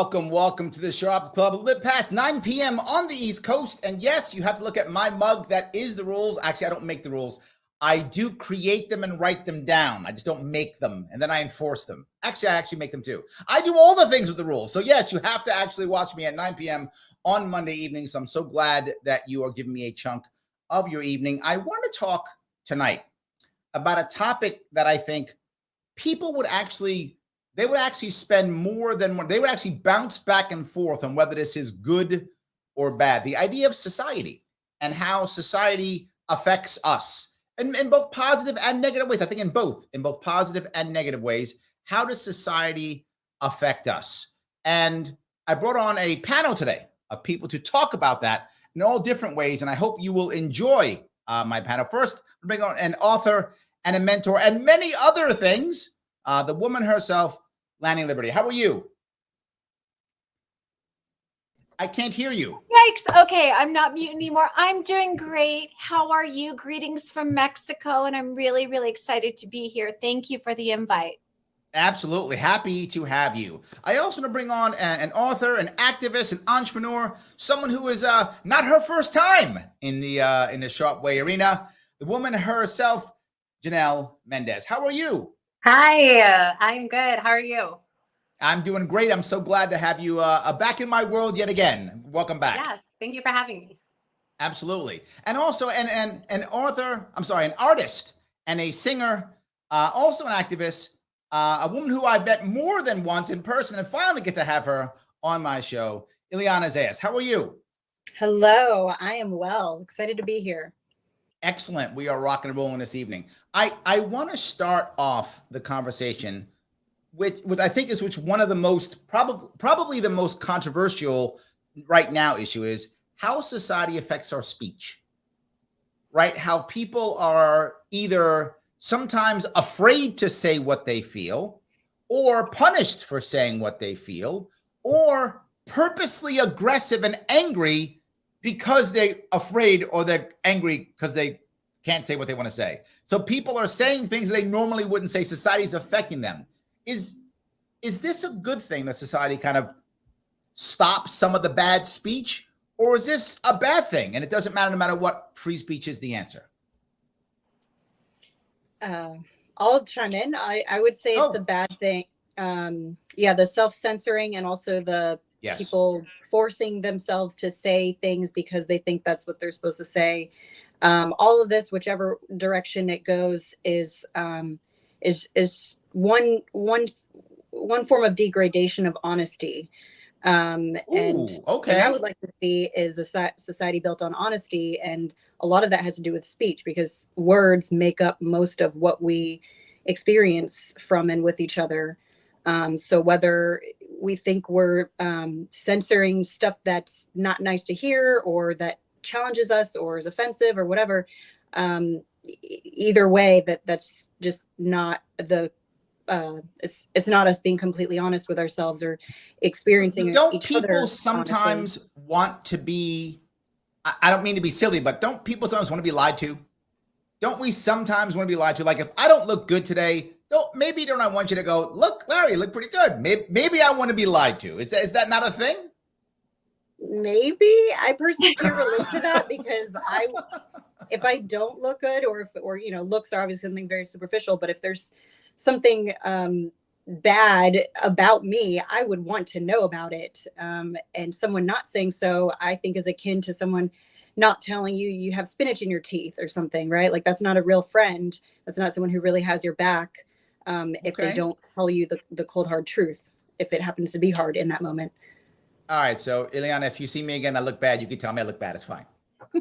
welcome to the Sharpe Club. A little bit past 9 p.m. on the East Coast. And yes, you have to look at my mug. That is the rules. Actually, I don't make the rules. I do create them and write them down. I just don't make them. And then I enforce them. Actually, I actually make them too. I do all the things with the rules. So yes, you have to actually watch me at 9 p.m. on Monday evening. So I'm so glad that you are giving me a chunk of your evening. I want to talk tonight about a topic that I think people would actually spend more than one. They would actually bounce back and forth on whether this is good or bad. The idea of society and how society affects us in both positive and negative ways. I think in both positive and negative ways. How does society affect us? And I brought on a panel today of people to talk about that in all different ways. And I hope you will enjoy my panel. First, we'll bring on an author and a mentor and many other things. The woman herself, Lainie Liberti. How are you? I can't hear you. Yikes. Okay, I'm not mute anymore. I'm doing great. How are you? Greetings from Mexico. And I'm really, really excited to be here. Thank you for the invite. Absolutely. Happy to have you. I also want to bring on an author, an activist, an entrepreneur, someone who is not her first time in the Sharpe Way arena. The woman herself, Janelle Mendez. How are you? Hi, I'm good. How are you? I'm doing great. I'm so glad to have you back in my world yet again. Welcome back. Yes, thank you for having me. Absolutely. And also an artist and a singer, also an activist, a woman who I met more than once in person and finally get to have her on my show, Ileana Zayas. How are you? Hello, I am well. Excited to be here. Excellent. We are rocking and rolling this evening. I want to start off the conversation with I think is one of the most probably the most controversial right now issue is how society affects our speech, right? How people are either sometimes afraid to say what they feel or punished for saying what they feel or purposely aggressive and angry because they're afraid or they're angry because they can't say what they want to say. So people are saying things they normally wouldn't say. Society's affecting them. Is this a good thing that society kind of stops some of the bad speech? Or is this a bad thing? And it doesn't matter no matter what, free speech is the answer. I'll chime in. I would say it's a bad thing. The self-censoring and also the people forcing themselves to say things because they think that's what they're supposed to say. All of this, whichever direction it goes, is one form of degradation of honesty. And what I would like to see is a society built on honesty, and a lot of that has to do with speech because words make up most of what we experience from and with each other. So whether we think we're censoring stuff that's not nice to hear or that challenges us or is offensive or whatever, either way, that's just not the it's not us being completely honest with ourselves or experiencing don't each people other sometimes honestly. Want to be, I don't mean to be silly, but don't people sometimes want to be lied to? Don't we sometimes want to be lied to? Like if I don't look good today, don't I want you to go, look, Larry, you look pretty good. Maybe I want to be lied to. Is that not a thing? Maybe. I personally can't relate to that because if I don't look good or looks are obviously something very superficial, but if there's something bad about me, I would want to know about it. And someone not saying so, I think is akin to someone not telling you have spinach in your teeth or something, right? Like that's not a real friend. That's not someone who really has your back. If they don't tell you the cold, hard truth, if it happens to be hard in that moment. All right. So Ileana, if you see me again, I look bad, you can tell me I look bad. It's fine.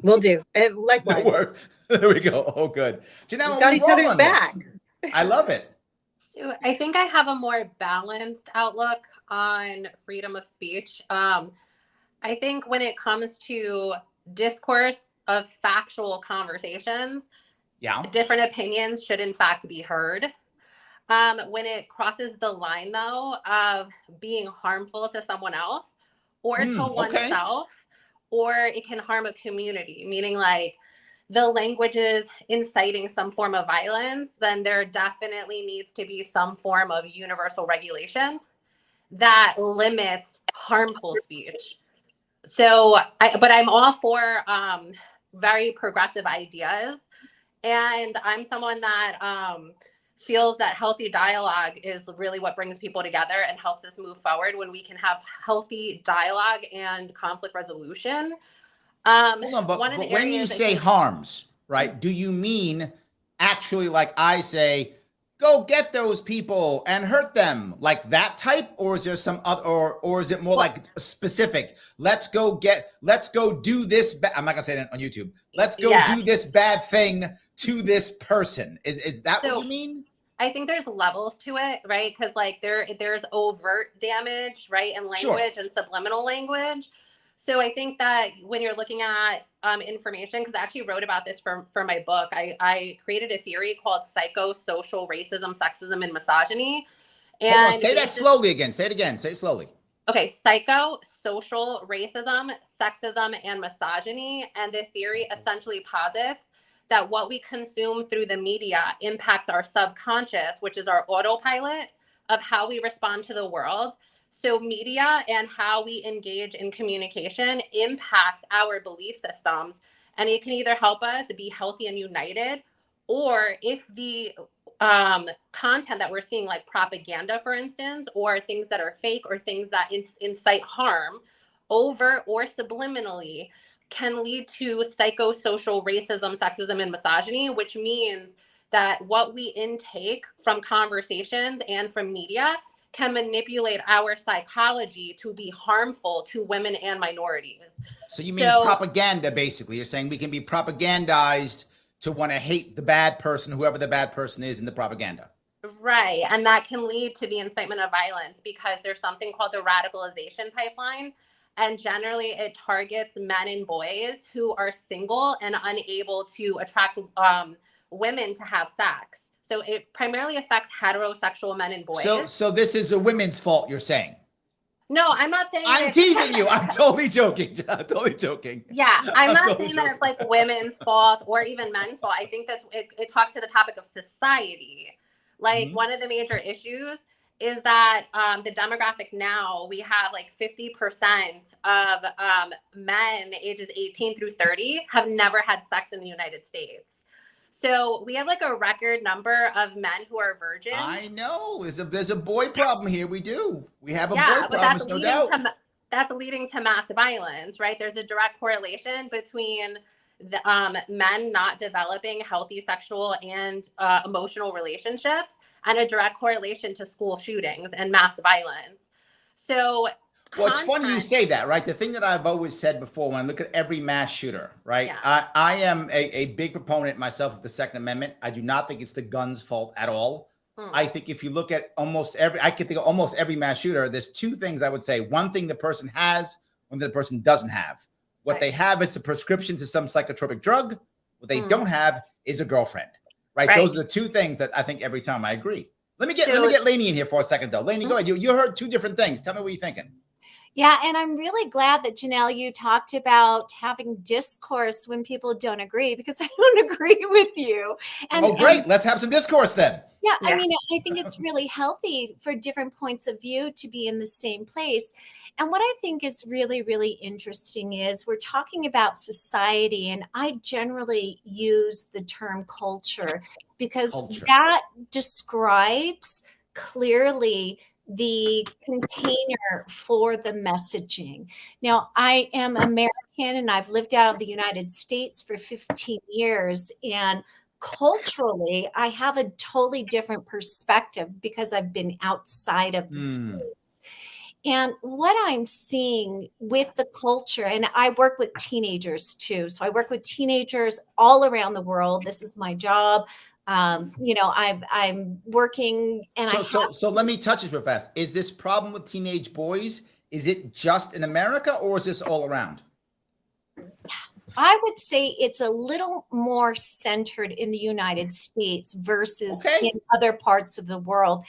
Will do. Likewise. There we go. Oh, good. Janelle, we've got each other's backs. I love it. So I think I have a more balanced outlook on freedom of speech. I think when it comes to discourse of factual conversations, different opinions should in fact be heard. When it crosses the line, though, of being harmful to someone else or to oneself, or it can harm a community, meaning like the language is inciting some form of violence, then there definitely needs to be some form of universal regulation. that limits harmful speech. So, but I'm all for very progressive ideas. And I'm someone that feels that healthy dialogue is really what brings people together and helps us move forward when we can have healthy dialogue and conflict resolution. Hold on, but when you say harms, right, do you mean actually, like I say, go get those people and hurt them, like that type? Or is there some other, or is it more like specific? Let's go do this. I'm not gonna say that on YouTube. Let's go do this bad thing to this person. Is that what you mean? I think there's levels to it, right? Because like there's overt damage, right, and language and subliminal language. So I think that when you're looking at information, because I actually wrote about this for my book, I created a theory called psychosocial racism, sexism, and misogyny. And say that slowly again. Say it again. Say it slowly. Okay, psychosocial racism, sexism, and misogyny. And the theory essentially posits that what we consume through the media impacts our subconscious, which is our autopilot of how we respond to the world. So media and how we engage in communication impacts our belief systems, and it can either help us be healthy and united, or if the content that we're seeing, like propaganda, for instance, or things that are fake or things that incite harm, over or subliminally, can lead to psychosocial racism, sexism, and misogyny, which means that what we intake from conversations and from media can manipulate our psychology to be harmful to women and minorities. So you mean propaganda, basically. You're saying we can be propagandized to want to hate the bad person, whoever the bad person is in the propaganda. Right. And that can lead to the incitement of violence because there's something called the radicalization pipeline. And generally it targets men and boys who are single and unable to attract women to have sex. So it primarily affects heterosexual men and boys. So this is the women's fault, you're saying? No, I'm not saying I'm teasing you. I'm totally joking. I'm totally joking. Yeah, I'm not saying that it's like women's fault or even men's fault. I think that it talks to the topic of society. Like one of the major issues is that the demographic now, we have like 50% of men ages 18 through 30 have never had sex in the United States. So we have like a record number of men who are virgins. I know. There's a boy problem here. We do. We have a boy problem, no doubt. That's leading to mass violence, right? There's a direct correlation between the men not developing healthy sexual and emotional relationships, and a direct correlation to school shootings and mass violence. So well, it's funny you say that, right? The thing that I've always said before, when I look at every mass shooter, right? Yeah. I am a big proponent myself of the Second Amendment. I do not think it's the gun's fault at all. I think if you look at I can think of almost every mass shooter, there's two things I would say. One thing the person has, one thing the person doesn't have. What they have is a prescription to some psychotropic drug. What they don't have is a girlfriend, right? Those are the two things that I think every time I agree. Let me get Lainie in here for a second, though. Lainie, go ahead. You heard two different things. Tell me what you're thinking. Yeah, and I'm really glad that, Janelle, you talked about having discourse when people don't agree, because I don't agree with you. And, great. Let's have some discourse then. Yeah, I mean, I think it's really healthy for different points of view to be in the same place. And what I think is really, really interesting is we're talking about society, and I generally use the term culture because that describes clearly the container for the messaging. Now, I am American and I've lived out of the United States for 15 years. And culturally, I have a totally different perspective because I've been outside of the States. And what I'm seeing with the culture, and I work with teenagers too. So I work with teenagers all around the world. This is my job. I'm working and so let me touch this real fast. Is this problem with teenage boys, is it just in America or is this all around? I would say it's a little more centered in the United States versus in other parts of the world.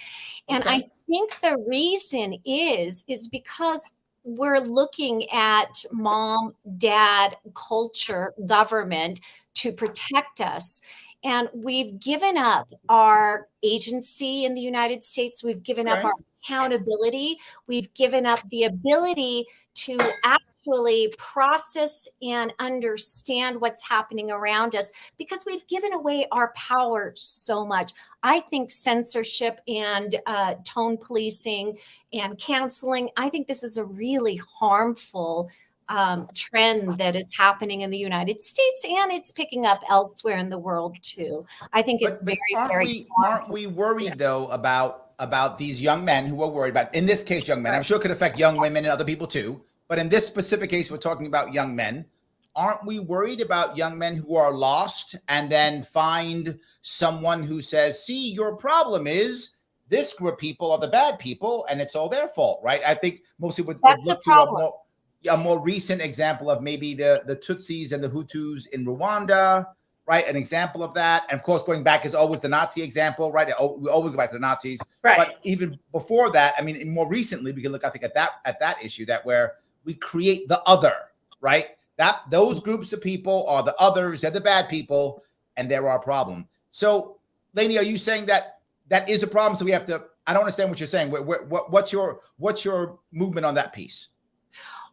And I think the reason is because we're looking at mom, dad, culture, government to protect us. And we've given up our agency in the United States. We've given up our accountability. We've given up the ability to actually process and understand what's happening around us because we've given away our power so much. I think censorship and tone policing and counseling, I think this is a really harmful trend that is happening in the United States, and it's picking up elsewhere in the world too. I think it's very aren't we worried though about these young men who are worried about, in this case, young men. I'm sure it could affect young women and other people too. But in this specific case, we're talking about young men. Aren't we worried about young men who are lost and then find someone who says, see, your problem is this group of people are the bad people and it's all their fault, right? I think most people would look to a more recent example of maybe the Tutsis and the Hutus in Rwanda, right? An example of that. And of course, going back is always the Nazi example, right? We always go back to the Nazis. Right. But even before that, I mean, more recently, we can look, I think, at that issue, that where we create the other, right? That those groups of people are the others, they're the bad people, and they're our problem. So, Lainie, are you saying that is a problem? So we have to, I don't understand what you're saying. What's your movement on that piece?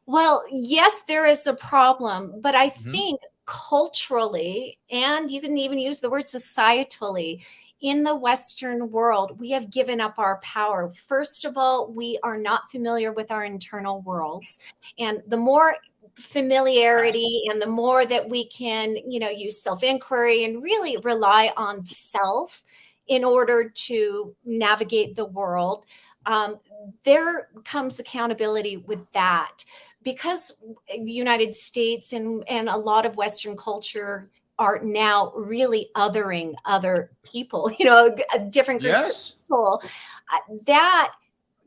Well, yes, there is a problem, but I think culturally, and you can even use the word societally, in the Western world, we have given up our power. First of all, we are not familiar with our internal worlds. And the more familiarity and the more that we can, use self-inquiry and really rely on self in order to navigate the world, there comes accountability with that. Because the United States and a lot of Western culture are now really othering other people, different groups of people, that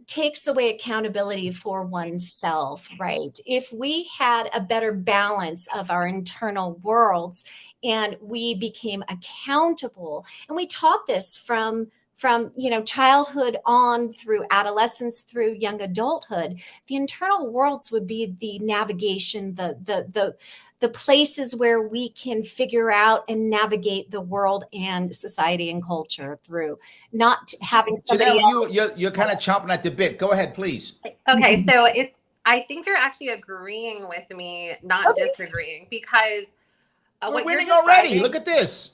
takes away accountability for oneself, right? If we had a better balance of our internal worlds and we became accountable, and we taught this from childhood on through adolescence, through young adulthood, the internal worlds would be the navigation, the places where we can figure out and navigate the world and society and culture through, not having somebody Janelle, you're kind of chomping at the bit. Go ahead, please. Okay, so I think you're actually agreeing with me, not disagreeing, because we're winning already. Look at this.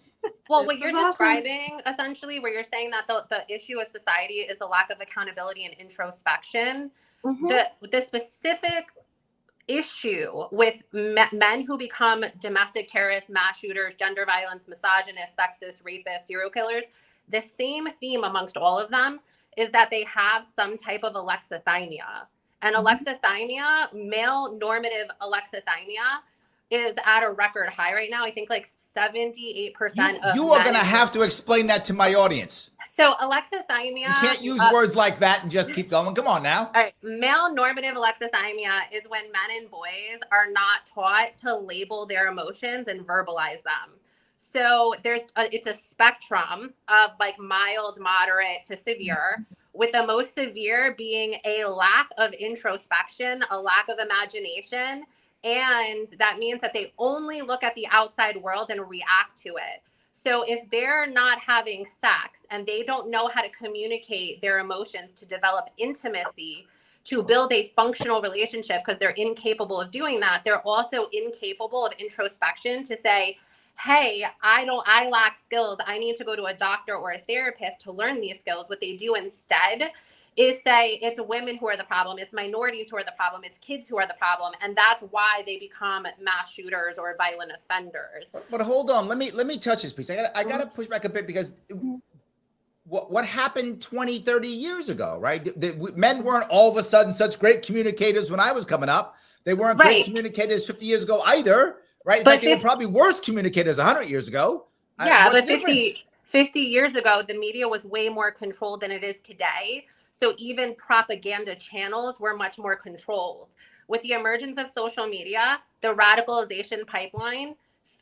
Well, what you're describing, essentially, where you're saying that the issue with society is a lack of accountability and introspection, the specific issue with men who become domestic terrorists, mass shooters, gender violence, misogynists, sexist, rapists, serial killers, the same theme amongst all of them is that they have some type of alexithymia. And alexithymia, male normative alexithymia, is at a record high right now. I think like 78% of you are going to have to explain that to my audience. So alexithymia. You can't use words like that and just keep going. Come on now. All right. Male normative alexithymia is when men and boys are not taught to label their emotions and verbalize them. So it's a spectrum of like mild, moderate to severe, with the most severe being a lack of introspection, a lack of imagination. And that means that they only look at the outside world and react to it. So if they're not having sex and they don't know how to communicate their emotions to develop intimacy, to build a functional relationship, because they're incapable of doing that, they're also incapable of introspection to say, hey, I lack skills. I need to go to a doctor or a therapist to learn these skills. What they do instead is say it's women who are the problem, it's minorities who are the problem, it's kids who are the problem, and that's why they become mass shooters or violent offenders. But hold on, let me touch this piece. I got to push back a bit, because what happened 20, 30 years ago, right? Men weren't all of a sudden such great communicators when I was coming up. They weren't great communicators 50 years ago either, right? In fact, they were probably worse communicators 100 years ago. Yeah, but 50 years ago, the media was way more controlled than it is today. So even propaganda channels were much more controlled. With the emergence of social media, the radicalization pipeline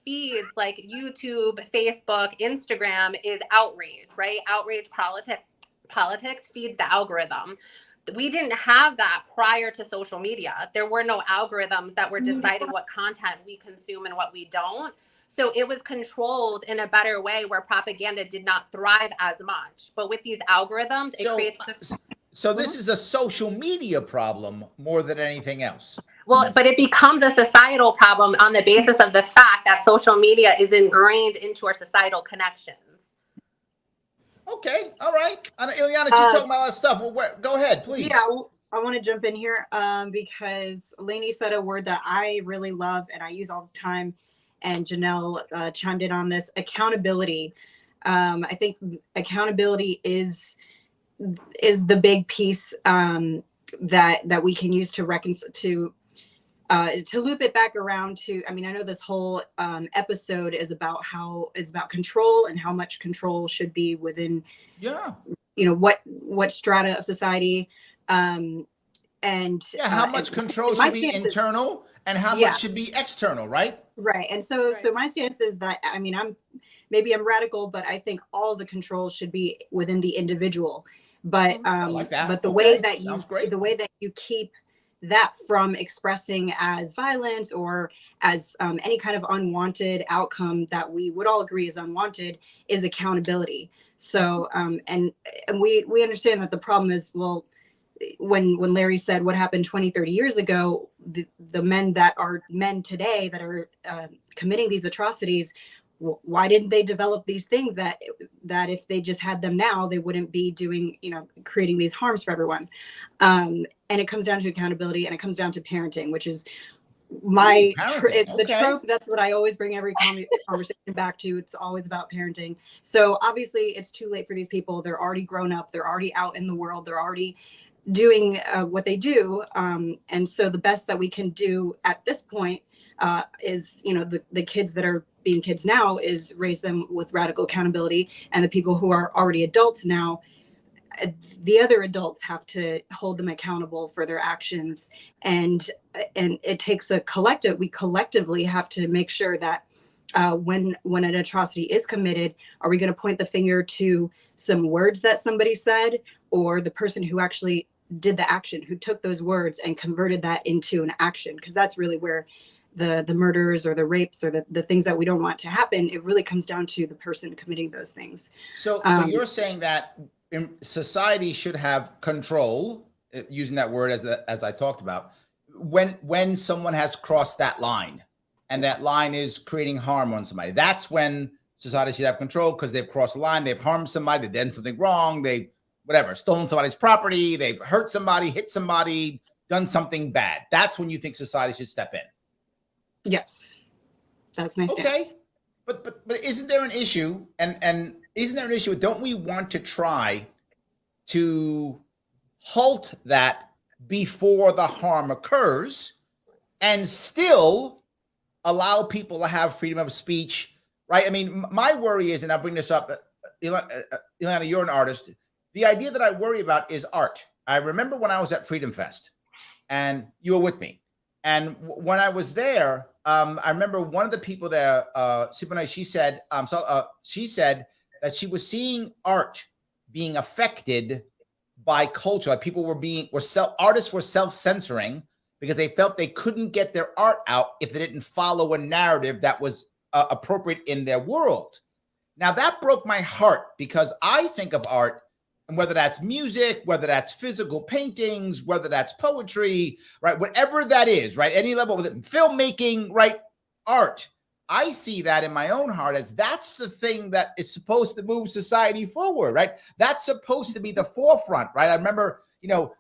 feeds like YouTube, Facebook, Instagram is outrage, right? Outrage politics feeds the algorithm. We didn't have that prior to social media. There were no algorithms that were deciding what content we consume and what we don't. So it was controlled in a better way where propaganda did not thrive as much. But with these algorithms, it creates So this is a social media problem more than anything else. Well, but it becomes a societal problem on the basis of the fact that social media is ingrained into our societal connections. Okay, all right. Ileana, she's talking about all that stuff. Well, go ahead, please. Yeah, I want to jump in here because Lainie said a word that I really love and I use all the time, and Janelle chimed in on this: accountability. I think accountability is the big piece that we can use to reconcile to loop it back around to. I mean, I know this whole episode is about control and how much control should be within what strata of society, and how much control should be internal and how much should be external, right? Right. And so my stance is that, I mean, I'm radical, but I think all the control should be within the individual. But I like that. But the way that you keep that from expressing as violence or as any kind of unwanted outcome that we would all agree is unwanted is accountability. So and we understand that the problem is, well, when Larry said what happened 20, 30 years ago, the men that are men today that are committing these atrocities, why didn't they develop these things that if they just had them now, they wouldn't be doing, creating these harms for everyone. And it comes down to accountability, and it comes down to parenting, which is the trope. That's what I always bring every conversation back to. It's always about parenting. So obviously it's too late for these people. They're already grown up. They're already out in the world. They're already doing what they do. And so the best that we can do at this point is, the kids that are being kids now is raise them with radical accountability. And the people who are already adults now, the other adults have to hold them accountable for their actions. And it takes a collective. We collectively have to make sure that when an atrocity is committed, are we going to point the finger to some words that somebody said, or the person who actually did the action, who took those words and converted that into an action? Because that's really where the murders or the rapes or the things that we don't want to happen, it really comes down to the person committing those things. So you're saying that society should have control, using that word as I talked about, when someone has crossed that line, and that line is creating harm on somebody. That's when society should have control, because they've crossed the line, they've harmed somebody, they've done something wrong, they've stolen somebody's property, they've hurt somebody, hit somebody, done something bad. That's when you think society should step in. Yes, that's my stance. Okay, but isn't there an issue? And isn't there an issue? Don't we want to try to halt that before the harm occurs, and still allow people to have freedom of speech, right? I mean, my worry is, and I'll bring this up, Ileana, you're an artist. The idea that I worry about is art. I remember when I was at Freedom Fest, and you were with me. And when I was there, I remember one of the people there, she said that she was seeing art being affected by culture. Like people artists were self-censoring because they felt they couldn't get their art out if they didn't follow a narrative that was appropriate in their world. Now that broke my heart, because I think of art, and whether that's music, whether that's physical paintings, whether that's poetry, right? Whatever that is, right? Any level of filmmaking, right? Art. I see that in my own heart as that's the thing that is supposed to move society forward, right? That's supposed to be the forefront, right? I remember,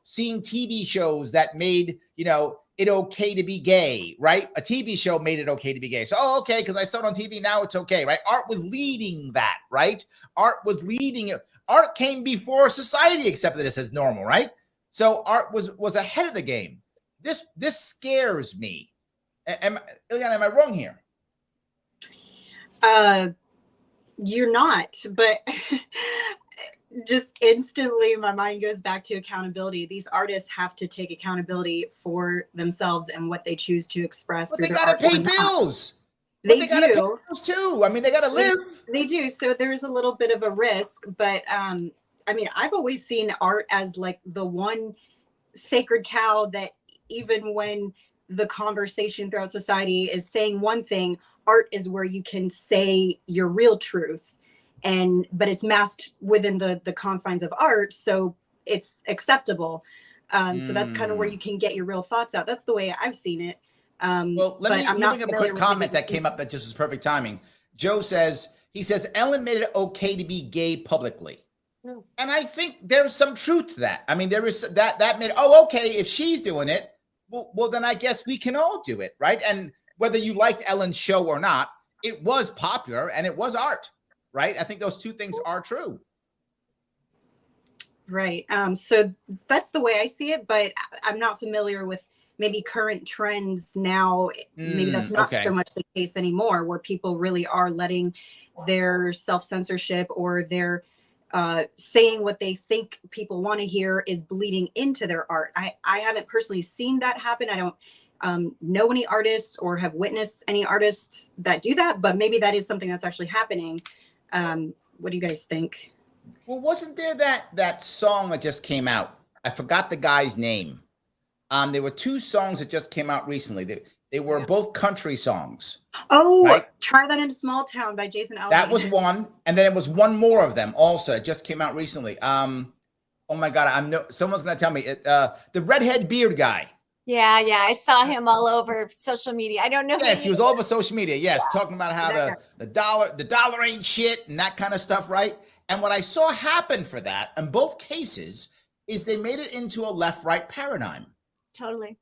seeing TV shows that made, it okay to be gay, right? A TV show made it okay to be gay. So, okay, because I saw it on TV, now it's okay, right? Art was leading that, right? Art was leading it. Art came before society accepted this as normal, right? So art was ahead of the game. This scares me. Ileana, am I wrong here? You're not, but just instantly my mind goes back to accountability. These artists have to take accountability for themselves and what they choose to express. But they got to pay bills. They do too. I mean, they got to live. They do. So there's a little bit of a risk, but I've always seen art as like the one sacred cow that even when the conversation throughout society is saying one thing, art is where you can say your real truth, but it's masked within the confines of art. So it's acceptable. So that's kind of where you can get your real thoughts out. That's the way I've seen it. Well, let me bring up a quick comment that came up that just was perfect timing. Joe says, he says, Ellen made it okay to be gay publicly. No. And I think there's some truth to that. I mean, there is that made, oh, okay, if she's doing it, well, then I guess we can all do it, right? And whether you liked Ellen's show or not, it was popular and it was art, right? I think those two things are true. Right. So that's the way I see it, but I'm not familiar with maybe current trends now. Maybe that's not so much the case anymore, where people really are letting their self-censorship or their saying what they think people want to hear is bleeding into their art. I haven't personally seen that happen. I don't know any artists or have witnessed any artists that do that, but maybe that is something that's actually happening. What do you guys think? Well, wasn't there that song that just came out? I forgot the guy's name. There were two songs that just came out recently. They were both country songs. Oh, right? Try That in a Small Town by Jason Aldean. That was one, and then it was one more of them also. It just came out recently. Oh my God, someone's gonna tell me it. The redhead beard guy. Yeah, I saw him all over social media. I don't know. Yes, he was all over social media. Yes, talking about how the dollar ain't shit and that kind of stuff, right? And what I saw happen for that in both cases is they made it into a left-right paradigm. Totally.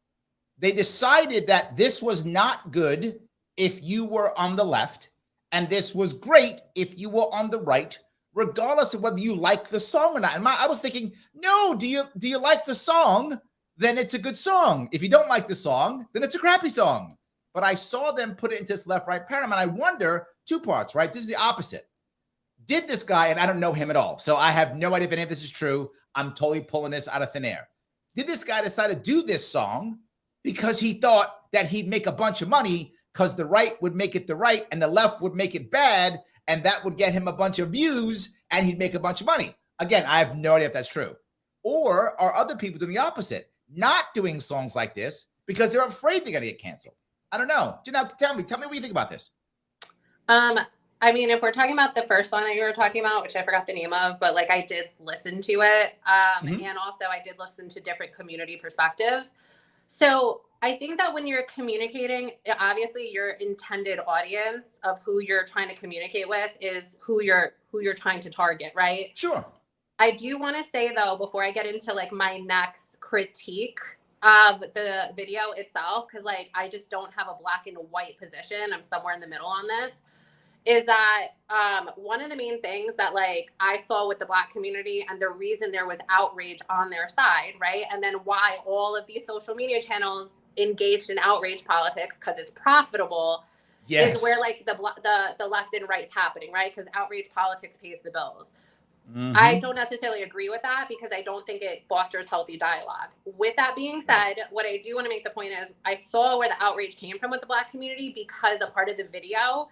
They decided that this was not good if you were on the left, and this was great if you were on the right, regardless of whether you like the song or not. And I was thinking, no, do you like the song? Then it's a good song. If you don't like the song, then it's a crappy song. But I saw them put it into this left-right paradigm, and I wonder, two parts, right? This is the opposite. Did this guy, and I don't know him at all, so I have no idea if any of this is true. I'm totally pulling this out of thin air. Did this guy decide to do this song because he thought that he'd make a bunch of money because the right would make it the right and the left would make it bad, and that would get him a bunch of views and he'd make a bunch of money? Again, I have no idea if that's true. Or are other people doing the opposite, not doing songs like this because they're afraid they're going to get canceled? I don't know. Janelle, tell me what you think about this. I mean, if we're talking about the first song that you were talking about, which I forgot the name of, but like I did listen to it. And also I did listen to different community perspectives. So I think that when you're communicating, obviously your intended audience of who you're trying to communicate with is who you're trying to target, right? Sure. I do want to say though, before I get into like my next critique of the video itself, because like I just don't have a black and white position. I'm somewhere in the middle on this. Is that one of the main things that like I saw with the Black community and the reason there was outrage on their side, right? And then why all of these social media channels engaged in outrage politics, because it's profitable, is where like the left and right's happening, right? Because outrage politics pays the bills. I don't necessarily agree with that because I don't think it fosters healthy dialogue. With that being said, what I do want to make the point is I saw where the outrage came from with the Black community because a part of the video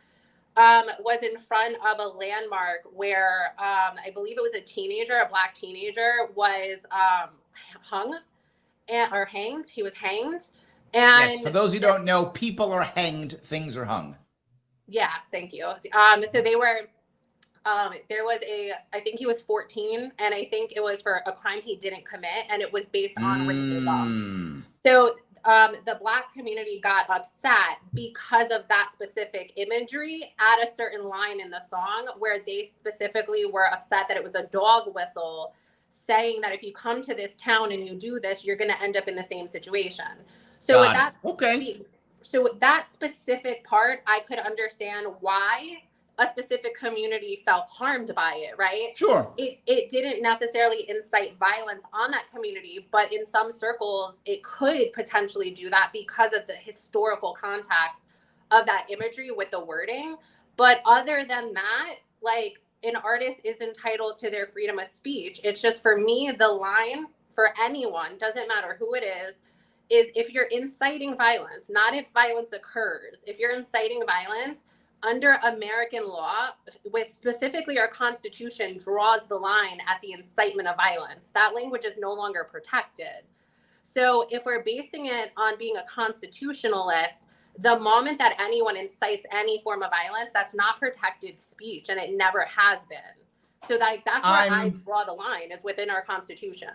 was in front of a landmark where I believe it was a Black teenager was hanged. He was hanged. And yes, for those who don't know, people are hanged, things are hung. Yeah, thank you. So they were, there was I think he was 14, and I think it was for a crime he didn't commit, and it was based on racism. So the Black community got upset because of that specific imagery at a certain line in the song where they specifically were upset that it was a dog whistle saying that if you come to this town and you do this, you're going to end up in the same situation. So with that, so with that specific part, I could understand why a specific community felt harmed by it, right? Sure. It didn't necessarily incite violence on that community, but in some circles, it could potentially do that because of the historical context of that imagery with the wording. But other than that, like an artist is entitled to their freedom of speech. It's just, for me, the line for anyone, doesn't matter who it is if you're inciting violence, not if violence occurs. If you're inciting violence, under American law, with specifically our Constitution, draws the line at the incitement of violence. That language is no longer protected. So if we're basing it on being a constitutionalist, the moment that anyone incites any form of violence, that's not protected speech, and it never has been. So that's where I draw the line, is within our Constitution.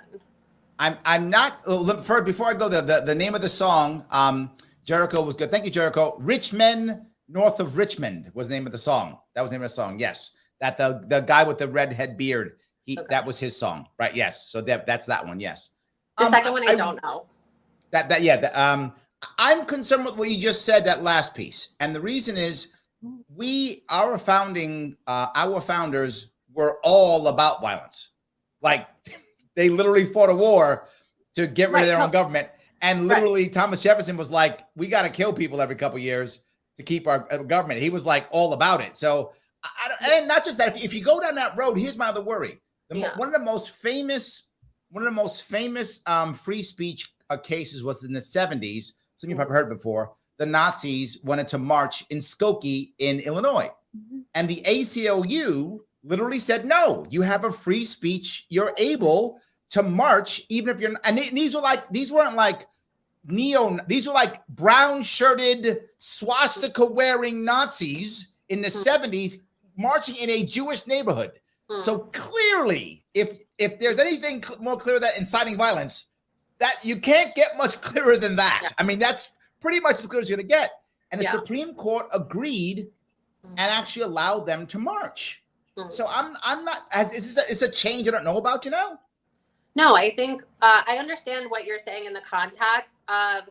I'm not, before I go there, the name of the song, Jericho was good. Thank you, Jericho. Rich Men North of Richmond was the name of the song. That was the name of the song. Yes. That the guy with the redhead beard, that was his song, right? Yes. So that's that one. Yes. The second one, I don't know. I'm concerned with what you just said, that last piece. And the reason is our founders were all about violence. Like, they literally fought a war to get rid of their own government. And literally Thomas Jefferson was like, we got to kill people every couple of years to keep our government. He was like all about it. So, and not just that, if you go down that road, here's my other worry. One of the most famous free speech cases was in the 70s. Some of you probably heard it before. The Nazis wanted to march in Skokie in Illinois. And the ACLU literally said, no, you have a free speech. You're able to march, even if you're, and these weren't like these were like brown shirted, swastika wearing Nazis in the 70s marching in a Jewish neighborhood. So clearly, if there's anything more clear than inciting violence, that you can't get much clearer than that. I mean, that's pretty much as clear as you're gonna get. And the Supreme Court agreed and actually allowed them to march. So I'm not, is this a change I don't know about, No, I think I understand what you're saying in the context of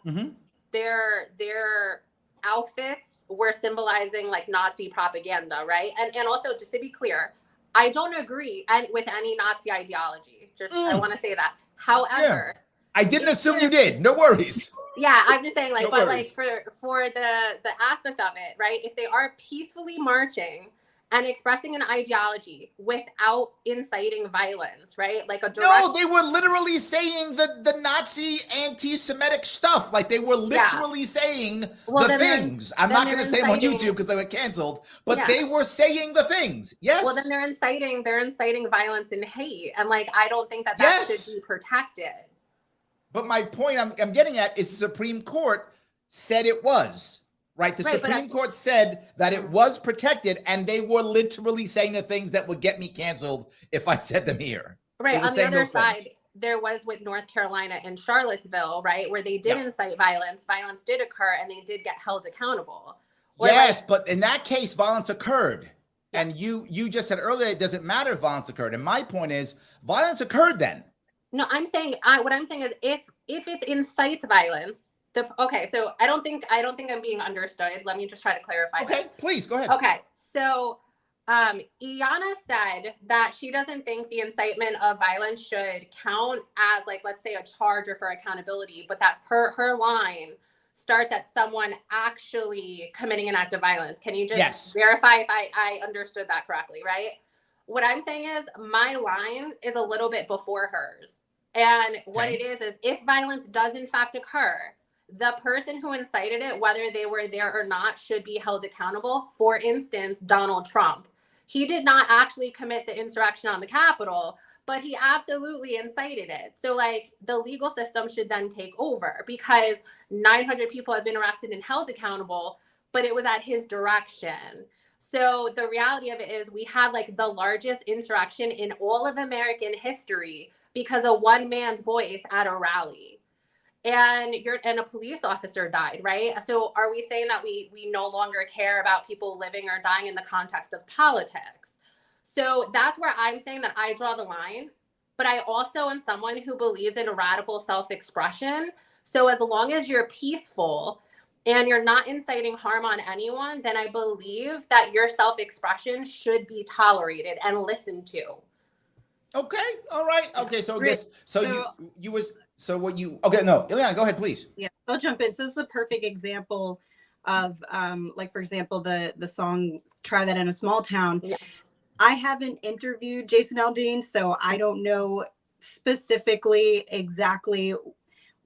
their outfits were symbolizing like Nazi propaganda, right? And also, just to be clear, I don't agree with any Nazi ideology. I want to say that. However, I didn't assume you did. No worries. Yeah, I'm just saying, like, but like for the aspect of it, right? If they are peacefully marching and expressing an ideology without inciting violence, right? Like a direct... No, they were literally saying the Nazi anti-Semitic stuff. Like, they were literally saying the things. I'm not going to say them on YouTube because they were canceled, but they were saying the things. Yes. Well, then they're inciting violence and hate. And like, I don't think that should be protected. But my point I'm getting at is the Supreme Court said it was. Right. The Supreme Court said that it was protected, and they were literally saying the things that would get me canceled if I said them here. Right. On the other side, there was with North Carolina and Charlottesville, right, where they did incite violence. Violence did occur, and they did get held accountable. But in that case, violence occurred. And you just said earlier, it doesn't matter if violence occurred. And my point is, violence occurred then. No, I'm saying what I'm saying is if it incites violence. So I don't think I'm being understood. Let me just try to clarify. Okay, please go ahead. Okay, so Ileana said that she doesn't think the incitement of violence should count as, like, let's say, a charge or for accountability, but that her line starts at someone actually committing an act of violence. Can you just verify if I understood that correctly, right? What I'm saying is my line is a little bit before hers. And what it is if violence does in fact occur, the person who incited it, whether they were there or not, should be held accountable. For instance, Donald Trump. He did not actually commit the insurrection on the Capitol, but he absolutely incited it. So, like, the legal system should then take over because 900 people have been arrested and held accountable, but it was at his direction. So the reality of it is we had, like, the largest insurrection in all of American history because of one man's voice at a rally. And a police officer died, right? So are we saying that we no longer care about people living or dying in the context of politics? So that's where I'm saying that I draw the line. But I also am someone who believes in radical self-expression. So as long as you're peaceful and you're not inciting harm on anyone, then I believe that your self-expression should be tolerated and listened to. Okay. All right. Okay. So I guess Ileana, go ahead, please. Yeah, I'll jump in. So this is the perfect example of, like, for example, the song "Try That in a Small Town." Yeah. I haven't interviewed Jason Aldean, so I don't know specifically exactly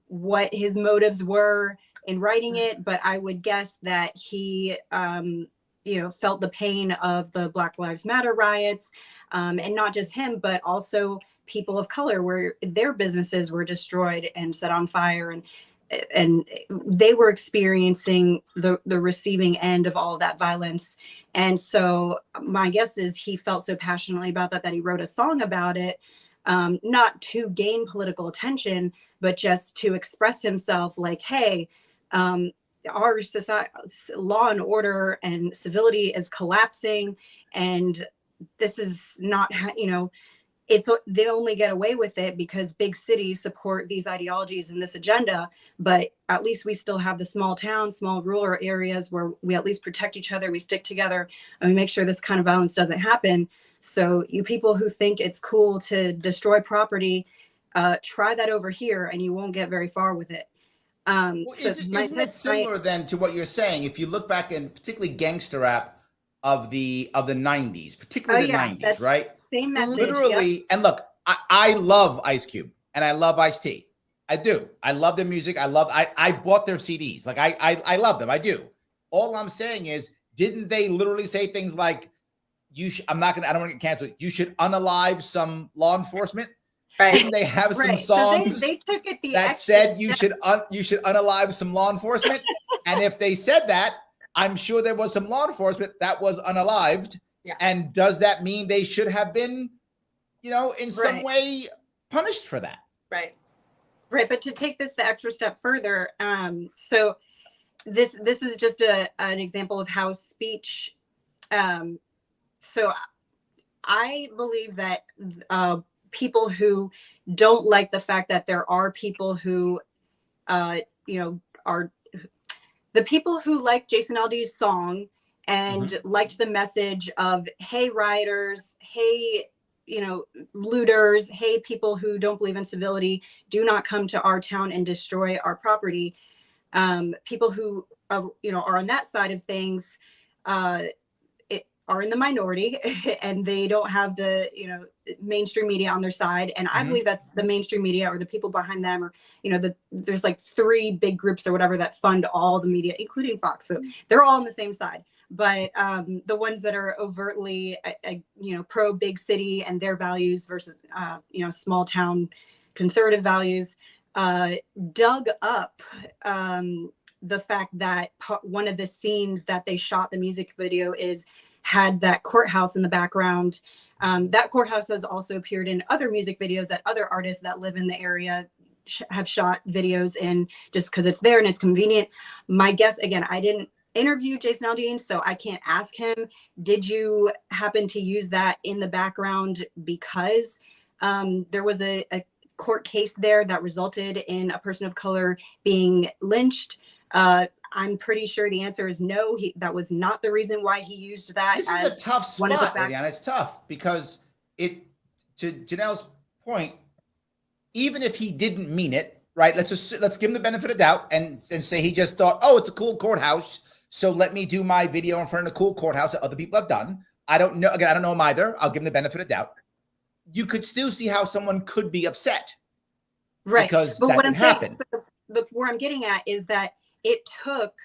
what his motives were in writing it, but I would guess that he, felt the pain of the Black Lives Matter riots, and not just him, but also people of color where their businesses were destroyed and set on fire. they were experiencing the receiving end of all of that violence. And so my guess is he felt so passionately about that he wrote a song about it, not to gain political attention, but just to express himself like, hey, our society, law and order and civility is collapsing, and this is not, they only get away with it because big cities support these ideologies and this agenda. But at least we still have the small towns, small rural areas where we at least protect each other. We stick together and we make sure this kind of violence doesn't happen. So you people who think it's cool to destroy property, try that over here and you won't get very far with it. Isn't it similar then to what you're saying? If you look back in particularly gangster rap of the 90s, particularly the 90s, right? Same message. Literally, yep. And look, I love Ice Cube and I love Ice-T. I do. I love their music. I bought their CDs. Like I love them. I do. All I'm saying is, didn't they literally say things like, I don't want to get canceled. You should unalive some law enforcement. Right. Didn't they have some songs so they took it that said you should unalive some law enforcement? And if they said that, I'm sure there was some law enforcement that was unalived. Yeah. And does that mean they should have been, in some way punished for that? Right. Right. But to take this the extra step further, so this is just an example of how speech. So I believe that people who don't like the fact that there are people who, are the people who like Jason Aldean's song and liked the message of, hey, rioters, hey, looters, hey, people who don't believe in civility, do not come to our town and destroy our property. People who, are on that side of things, are in the minority and they don't have the, mainstream media on their side. And I believe that the mainstream media or the people behind them or, there's like 3 big groups or whatever that fund all the media, including Fox. So they're all on the same side. But the ones that are overtly, pro big city and their values versus, small town conservative values, dug up the fact that one of the scenes that they shot the music video had that courthouse in the background. That courthouse has also appeared in other music videos that other artists that live in the area have shot videos in, just because it's there and it's convenient. My guess, again, I didn't interview Jason Aldean, so I can't ask him, did you happen to use that in the background because there was a court case there that resulted in a person of color being lynched? I'm pretty sure the answer is no. That was not the reason why he used that. This is a tough spot, Ileana. It's tough because to Janelle's point, even if he didn't mean it, right? Let's give him the benefit of doubt and say he just thought, oh, it's a cool courthouse, so let me do my video in front of a cool courthouse that other people have done. I don't know. Again, I don't know him either. I'll give him the benefit of doubt. You could still see how someone could be upset, right? Because but what I'm saying, where I'm getting at is that it took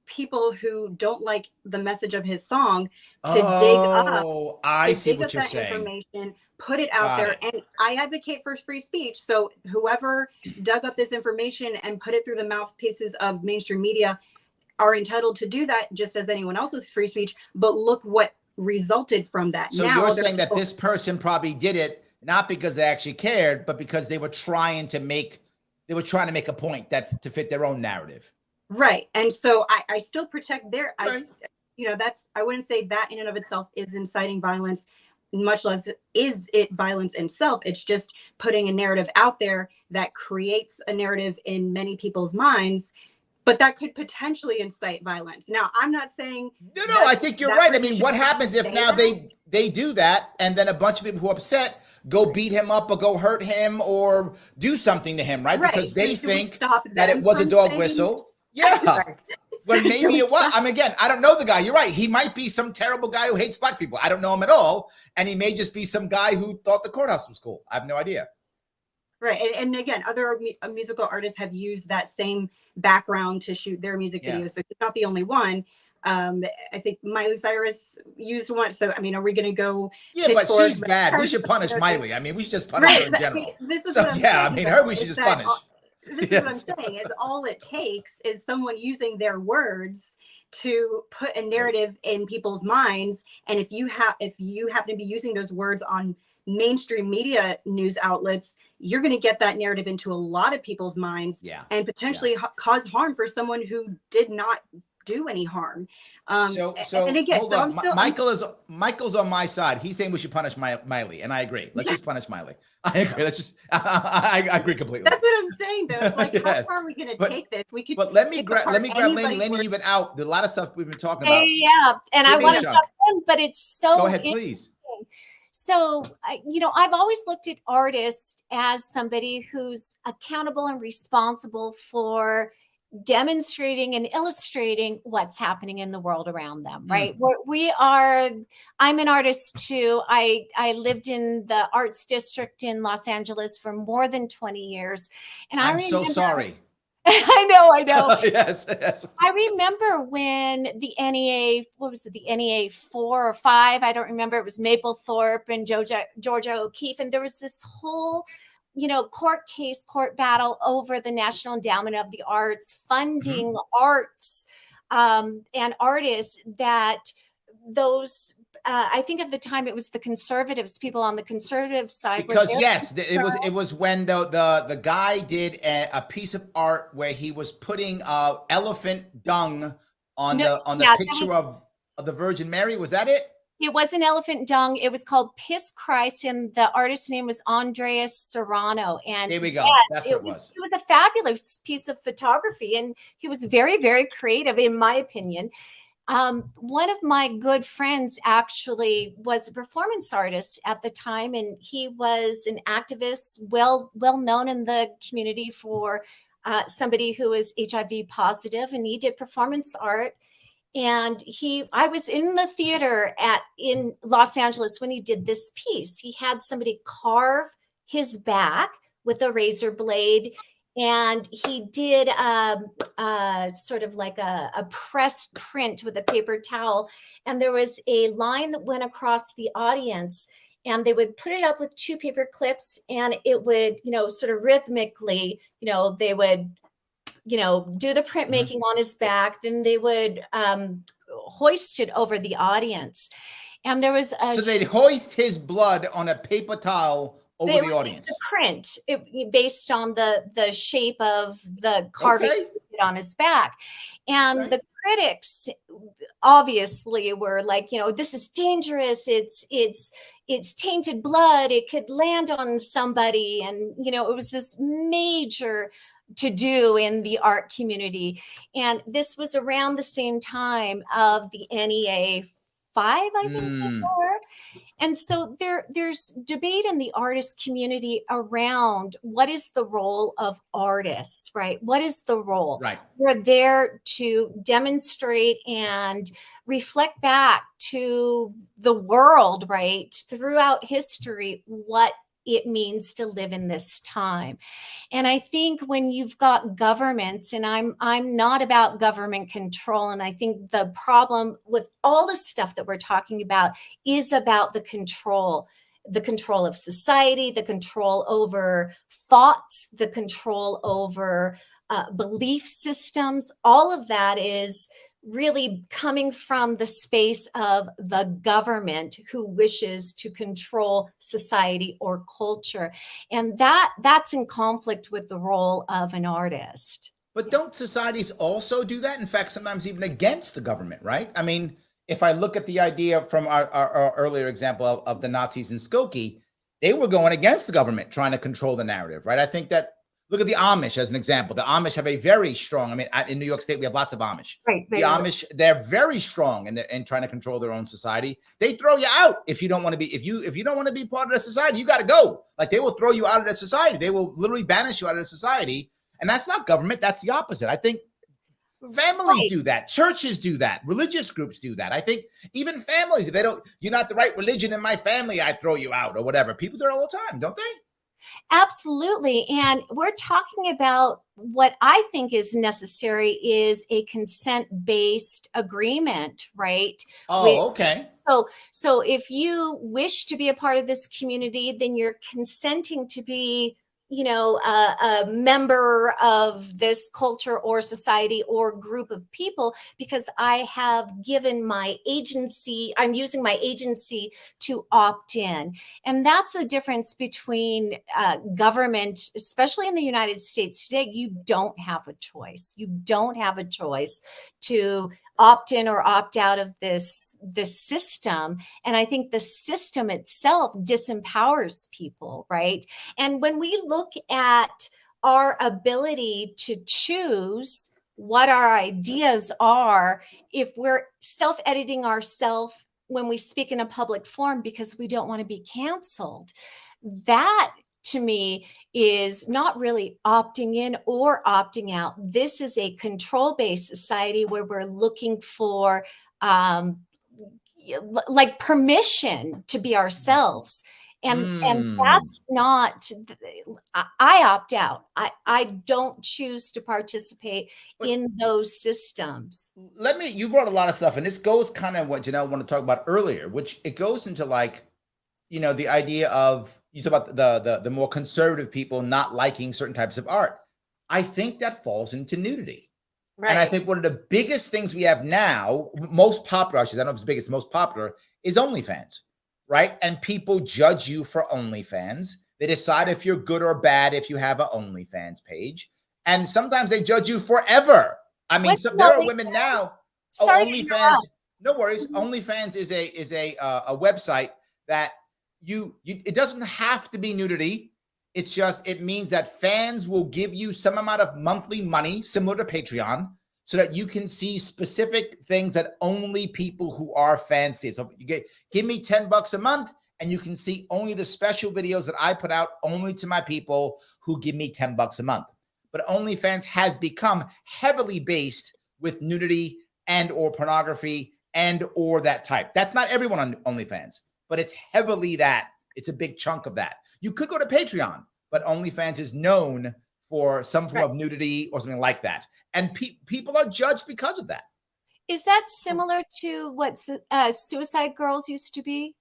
people who don't like the message of his song to dig up. I see what you're saying. Information, put it out there, and I advocate for free speech. So whoever dug up this information and put it through the mouthpieces of mainstream media are entitled to do that, just as anyone else with free speech. But look what resulted from that. So now, you're saying that this person probably did it not because they actually cared, but because they were trying to make a point that to fit their own narrative. Right. And so I still protect their, right. I wouldn't say that in and of itself is inciting violence, much less is it violence itself. It's just putting a narrative out there that creates a narrative in many people's minds, but that could potentially incite violence. Now, I'm not saying. No, I think you're right. I mean, what happens if now they do that and then a bunch of people who are upset go beat him up or go hurt him or do something to him, right? Because they think that it was a dog whistle. Yeah. When maybe it was. I mean, again, I don't know the guy. You're right. He might be some terrible guy who hates black people. I don't know him at all. And he may just be some guy who thought the courthouse was cool. I have no idea. Right. And again, other musical artists have used that same background to shoot their music videos. So he's not the only one. I think Miley Cyrus used one. So, I mean, are we going to go? Yeah, but she's bad. We should punish Miley. I mean, we should just punish her in general. Her we should just punish. This is what I'm saying, is all it takes is someone using their words to put a narrative in people's minds. And if you happen to be using those words on mainstream media news outlets, you're going to get that narrative into a lot of people's minds, and potentially cause harm for someone who did not do any harm. And again, hold on. Michael's on my side. He's saying we should punish Miley, and I agree. Let's just punish Miley. I agree. I agree completely. That's what I'm saying, though. It's like, how far are we going to take this? We could. But let me grab Lainie. Lainie, you've been out. There's a lot of stuff we've been talking about. Yeah, and I want to jump in, but it's so. Go ahead, please. So, I've always looked at artists as somebody who's accountable and responsible for demonstrating and illustrating what's happening in the world around them, right? I'm an artist too. I lived in the arts district in Los Angeles for more than 20 years. And I'm so sorry. I know. Yes. I remember when the NEA, the NEA 4 or 5, I don't remember. It was Mapplethorpe and Georgia O'Keeffe. And there was this whole court battle over the National Endowment of the Arts, funding arts and artists that those, I think at the time it was the conservatives, people on the conservative side. Because it was when the guy did a piece of art where he was putting elephant dung on the picture of the Virgin Mary. Was that it? It wasn't elephant dung. It was called Piss Christ, and the artist's name was Andreas Serrano. And there we go. That's what it was. It was a fabulous piece of photography, and he was very, very creative, in my opinion. One of my good friends actually was a performance artist at the time, and he was an activist, well known in the community for somebody who was HIV positive, and he did performance art. And I was in the theater in Los Angeles when he did this piece. He had somebody carve his back with a razor blade, and he did sort of like a pressed print with a paper towel. And there was a line that went across the audience, and they would put it up with 2 paper clips, and it would, sort of rhythmically, they would do the printmaking on his back. Then they would hoist it over the audience. And there was so they'd hoist his blood on a paper towel over the audience. It's a print based on the shape of the carving on his back. And the critics obviously were like, this is dangerous. It's tainted blood. It could land on somebody. And, it was this major to do in the art community. And this was around the same time of the NEA 5, I think before. And so there's debate in the artist community around what is the role of artists, right? What is the role? Right. We're there to demonstrate and reflect back to the world, right, throughout history, what it means to live in this time. And I think when you've got governments, and I'm not about government control, and I think the problem with all the stuff that we're talking about is about the control of society, the control over thoughts, the control over belief systems. All of that is really coming from the space of the government who wishes to control society or culture. And that's in conflict with the role of an artist. But don't societies also do that? In fact, sometimes even against the government, right? I mean, if I look at the idea from our earlier example of the Nazis in Skokie, they were going against the government, trying to control the narrative, right? I think that, look at the Amish as an example. The Amish have a very strong, in New York State, we have lots of Amish. Right, the Amish, they're very strong in trying to control their own society. They throw you out if you don't want to be, if you don't want to be part of the society, you got to go. Like, they will throw you out of the society. They will literally banish you out of the society. And that's not government. That's the opposite. I think families do that. Churches do that. Religious groups do that. I think even families, if you're not the right religion in my family, I throw you out or whatever. People do it all the time, don't they? Absolutely. And we're talking about what I think is necessary is a consent-based agreement, right? Okay. So if you wish to be a part of this community, then you're consenting to be a member of this culture or society or group of people, because I have given my agency, I'm using my agency to opt in. And that's the difference between government, especially in the United States today. You don't have a choice. You don't have a choice to opt in or opt out of this system. And I think the system itself disempowers people, right? And when we look at our ability to choose what our ideas are, if we're self-editing ourselves when we speak in a public forum because we don't want to be canceled, that to me is not really opting in or opting out. This is a control-based society where we're looking for like permission to be ourselves. And that's not, I opt out. I don't choose to participate in those systems. You brought a lot of stuff, and this goes kind of what Janelle wanted to talk about earlier, which it goes into like, the idea of, you talk about the more conservative people not liking certain types of art. I think that falls into nudity. Right. And I think one of the biggest things we have now, most popular, actually, I don't know if it's the biggest, most popular, is OnlyFans, right? And people judge you for OnlyFans. They decide if you're good or bad if you have an OnlyFans page. And sometimes they judge you forever. I mean, there are women now. OnlyFans, no worries. OnlyFans is a website that it doesn't have to be nudity. It's just, it means that fans will give you some amount of monthly money, similar to Patreon, so that you can see specific things that only people who are fans see. So you give me $10 a month, and you can see only the special videos that I put out only to my people who give me $10 a month. But OnlyFans has become heavily based with nudity and or pornography and or that type. That's not everyone on OnlyFans, but it's heavily that. It's a big chunk of that. You could go to Patreon, but OnlyFans is known for some form of nudity or something like that. And people are judged because of that. Is that similar to what Suicide Girls used to be?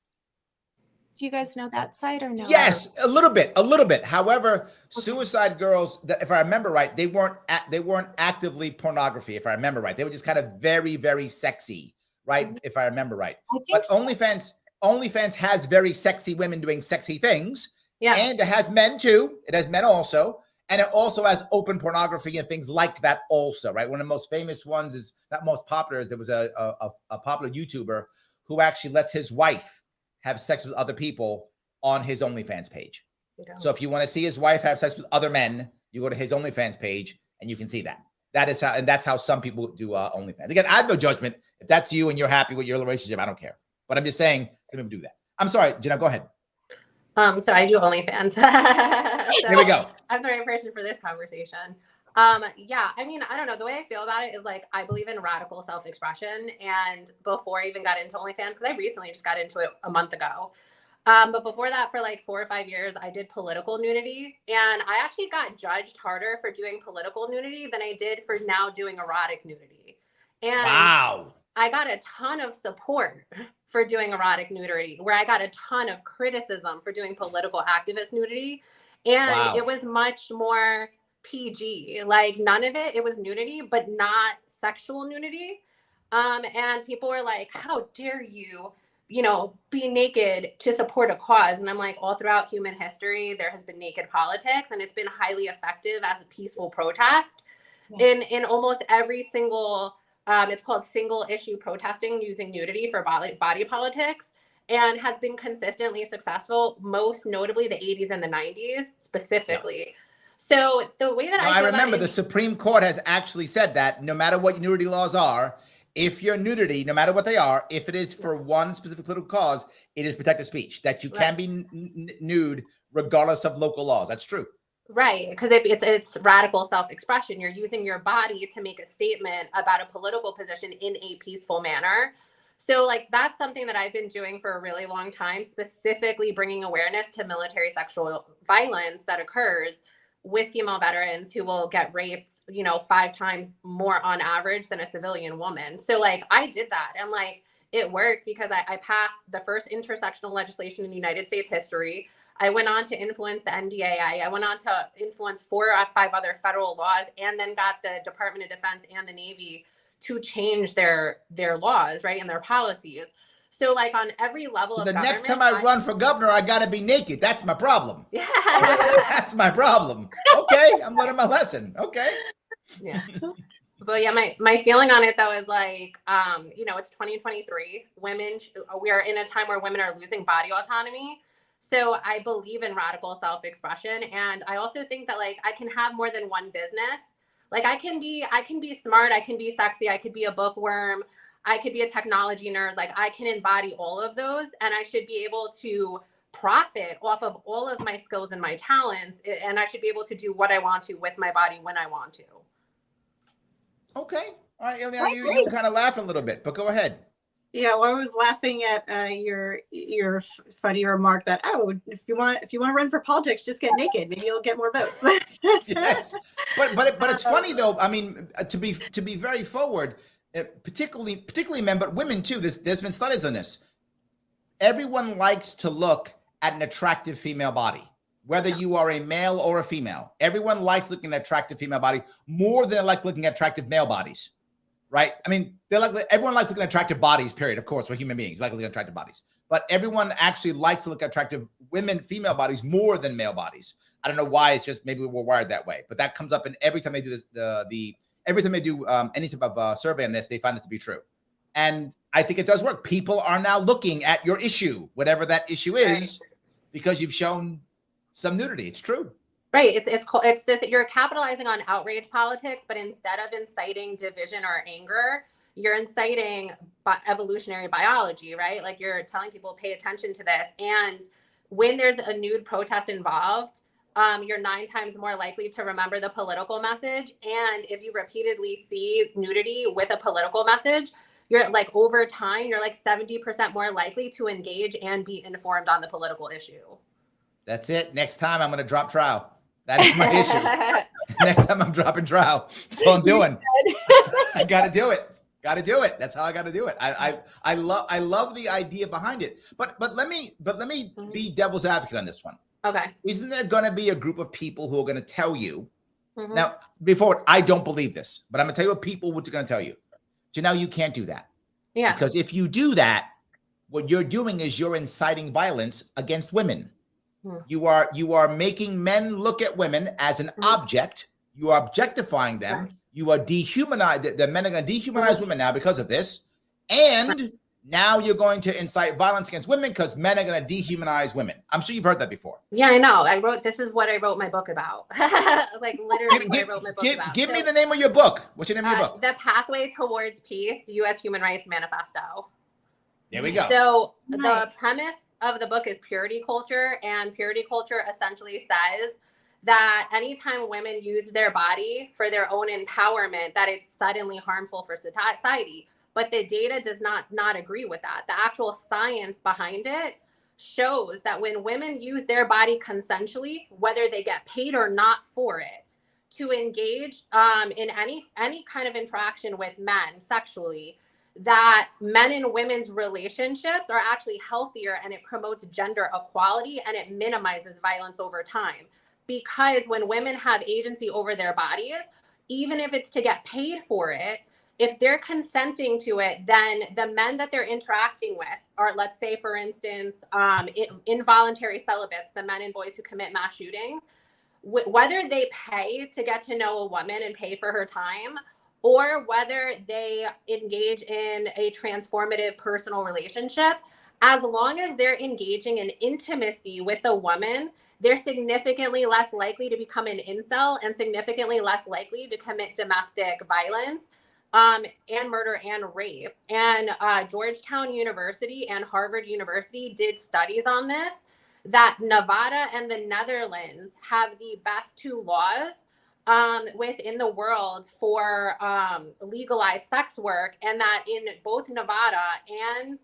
Do you guys know that site or no? Yes, a little bit. However, Suicide Girls, if I remember right, they weren't actively pornography. If I remember right, they were just kind of very, very sexy, right? Mm-hmm. If I remember right. But so. OnlyFans has very sexy women doing sexy things. Yeah. And it has men too. It has men also. And it also has open pornography and things like that also, right? One of the most famous ones is, not most popular, is there was a popular YouTuber who actually lets his wife have sex with other people on his OnlyFans page. So if you want to see his wife have sex with other men, you go to his OnlyFans page and you can see that. That's how some people do OnlyFans. Again, I have no judgment. If that's you and you're happy with your relationship, I don't care. But I'm just saying, some people do that. I'm sorry, Janelle, go ahead. So I do OnlyFans. Here we go. I'm the right person for this conversation. Yeah, I mean, I don't know. The way I feel about it is like, I believe in radical self-expression. And before I even got into OnlyFans, because I recently just got into it a month ago. But before that, for like 4 or 5 years, I did political nudity. And I actually got judged harder for doing political nudity than I did for now doing erotic nudity. And wow. I got a ton of support for doing erotic nudity, where I got a ton of criticism for doing political activist nudity. And It was much more PG, like none of it was nudity, but not sexual nudity. And people were like, how dare you, be naked to support a cause? And I'm like, all throughout human history, there has been naked politics, and it's been highly effective as a peaceful protest. In almost every single, it's called single issue protesting using nudity for body politics, and has been consistently successful, most notably the 80s and the 90s specifically. Yeah. So the way that I remember the Supreme Court has actually said that no matter what nudity laws are, if your nudity, no matter what they are, if it is for one specific political cause, it is protected speech, that you can be nude regardless of local laws. That's true. Right, because it's radical self-expression. You're using your body to make a statement about a political position in a peaceful manner. So like, that's something that I've been doing for a really long time, specifically bringing awareness to military sexual violence that occurs with female veterans who will get raped, 5 times more on average than a civilian woman. So like, I did that, and like, it worked because I passed the first intersectional legislation in United States history. I went on to influence the NDAA. I went on to influence 4 or 5 other federal laws, and then got the Department of Defense and the Navy to change their laws, right, and their policies. So like on every level of government. The next time I run for governor, I got to be naked. That's my problem. Yeah. That's my problem. Okay, I'm learning my lesson. Okay. Yeah. But yeah, my feeling on it though is like, you know, it's 2023. We are in a time where women are losing body autonomy. So I believe in radical self-expression. And I also think that like I can have more than one business. Like I can be smart, I can be sexy, I could be a bookworm, I could be a technology nerd. Like I can embody all of those, and I should be able to profit off of all of my skills and my talents. And I should be able to do what I want to with my body when I want to. Okay. All right, Ileana, you kind of laughing a little bit, but go ahead. Yeah, well, I was laughing at your funny remark that, oh, if you want to run for politics, just get naked. Maybe you'll get more votes. Yes, but it's funny though. I mean, to be very forward, particularly men, but women too. There's been studies on this. Everyone likes to look at an attractive female body, whether you are a male or a female. Everyone likes looking at an attractive female body more than they like looking at attractive male bodies. Right? I mean, everyone likes looking at attractive bodies, period. Of course, we're human beings, we like looking at attractive bodies. But everyone actually likes to look at attractive female bodies more than male bodies. I don't know why. It's just maybe we're wired that way. But that comes up in every time they do this. Every time they do any type of survey on this, they find it to be true. And I think it does work. People are now looking at your issue, whatever that issue is, because you've shown some nudity. It's true. Right. It's this, you're capitalizing on outrage politics, but instead of inciting division or anger, you're inciting evolutionary biology, right? Like you're telling people, pay attention to this. And when there's a nude protest involved, you're 9 times more likely to remember the political message. And if you repeatedly see nudity with a political message, you're like over time, you're like 70% more likely to engage and be informed on the political issue. That's it. Next time I'm going to drop trowel. That is my issue. Next time I'm dropping trowel. That's all I'm doing. I got to do it. Got to do it. That's how I got to do it. I love the idea behind it. But let me be devil's advocate on this one. Okay. Isn't there going to be a group of people who are going to tell you? Now, before I don't believe this, but I'm going to tell you what people are going to tell you. Janelle, you can't do that. Yeah. Because if you do that, what you're doing is you're inciting violence against women. You are making men look at women as an object. You are objectifying them. Right. You are dehumanizing. The men are going to dehumanize women now because of this. And now you're going to incite violence against women because men are going to dehumanize women. I'm sure you've heard that before. Yeah, I know. This is what I wrote my book about. Like literally what I wrote my book about. Give me the name of your book. What's your name of your book? The Pathway Towards Peace, U.S. Human Rights Manifesto. There we go. So the premise of the book is purity culture, and purity culture essentially says that anytime women use their body for their own empowerment, that it's suddenly harmful for society. But the data does not agree with that. The actual science behind it shows that when women use their body consensually, whether they get paid or not for it, to engage in any kind of interaction with men sexually, that men and women's relationships are actually healthier, and it promotes gender equality, and it minimizes violence over time. Because when women have agency over their bodies, even if it's to get paid for it, if they're consenting to it, then the men that they're interacting with are, let's say, for instance, involuntary celibates, the men and boys who commit mass shootings, whether they pay to get to know a woman and pay for her time, or whether they engage in a transformative personal relationship, as long as they're engaging in intimacy with a woman, they're significantly less likely to become an incel and significantly less likely to commit domestic violence and murder and rape. And Georgetown University and Harvard University did studies on this, that Nevada and the Netherlands have the best 2 laws within the world for legalized sex work, and that in both Nevada and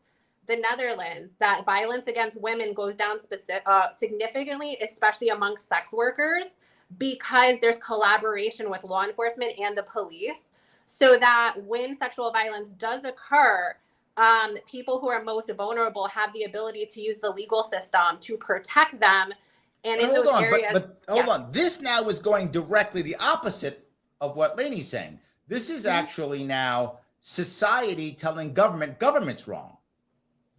the Netherlands, that violence against women goes down significantly, especially amongst sex workers, because there's collaboration with law enforcement and the police, so that when sexual violence does occur, people who are most vulnerable have the ability to use the legal system to protect them. And in those areas, but hold on. This now is going directly the opposite of what Lainie's saying. This is actually now society telling government's wrong,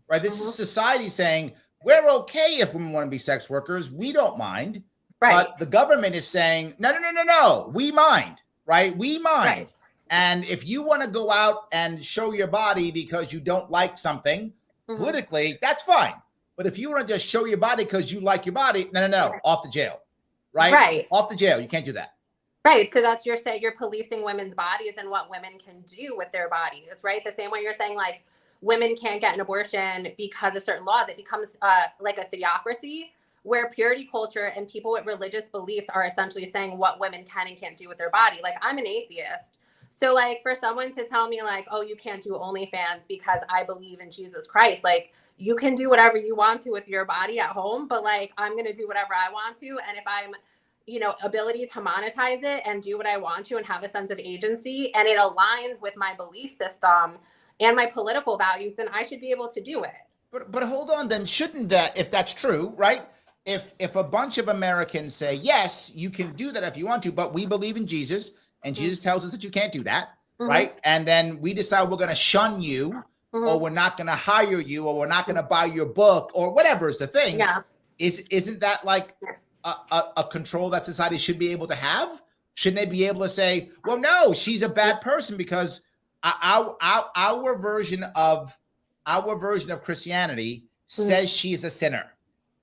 right? This is society saying, we're okay if women want to be sex workers. We don't mind. Right. But the government is saying, no, we mind, right? We mind. Right. And if you want to go out and show your body because you don't like something politically, that's fine. But if you want to just show your body because you like your body, no, off to jail, right? Right. Off to jail. You can't do that. Right. So that's you're policing women's bodies and what women can do with their bodies, right? The same way you're saying like women can't get an abortion because of certain laws. It becomes like a theocracy where purity culture and people with religious beliefs are essentially saying what women can and can't do with their body. Like I'm an atheist. So like for someone to tell me like, oh, you can't do OnlyFans because I believe in Jesus Christ, like you can do whatever you want to with your body at home, but like I'm going to do whatever I want to. And if I'm, ability to monetize it and do what I want to and have a sense of agency and it aligns with my belief system and my political values, then I should be able to do it. But hold on, then shouldn't that, if that's true, right? If a bunch of Americans say, yes, you can do that if you want to, but we believe in Jesus and Jesus tells us that you can't do that, right? And then we decide we're going to shun you or we're not going to hire you or we're not going to buy your book or whatever is the thing. Yeah. Isn't that like a control that society should be able to have? Shouldn't they be able to say, well, no, she's a bad person because our version of Christianity says she is a sinner.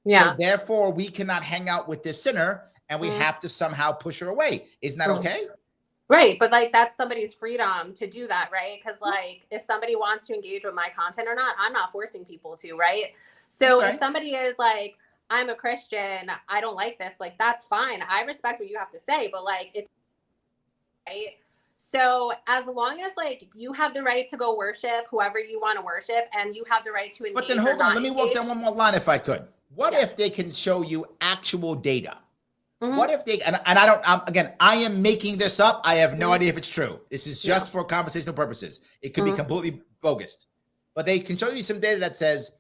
Yeah. So therefore we cannot hang out with this sinner and we have to somehow push her away. Isn't that okay? Right. But like, that's somebody's freedom to do that. Right. Cause like if somebody wants to engage with my content or not, I'm not forcing people to, right? So if somebody is like, I'm a Christian, I don't like this, like, that's fine. I respect what you have to say, but like, it's right. So as long as like you have the right to go worship whoever you want to worship and you have the right to engage. But then hold on, let me walk down one more line if I could. What if they can show you actual data? What if they, and I don't, again, I am making this up. I have no idea if it's true. This is just for conversational purposes. It could be completely bogus, but they can show you some data that says,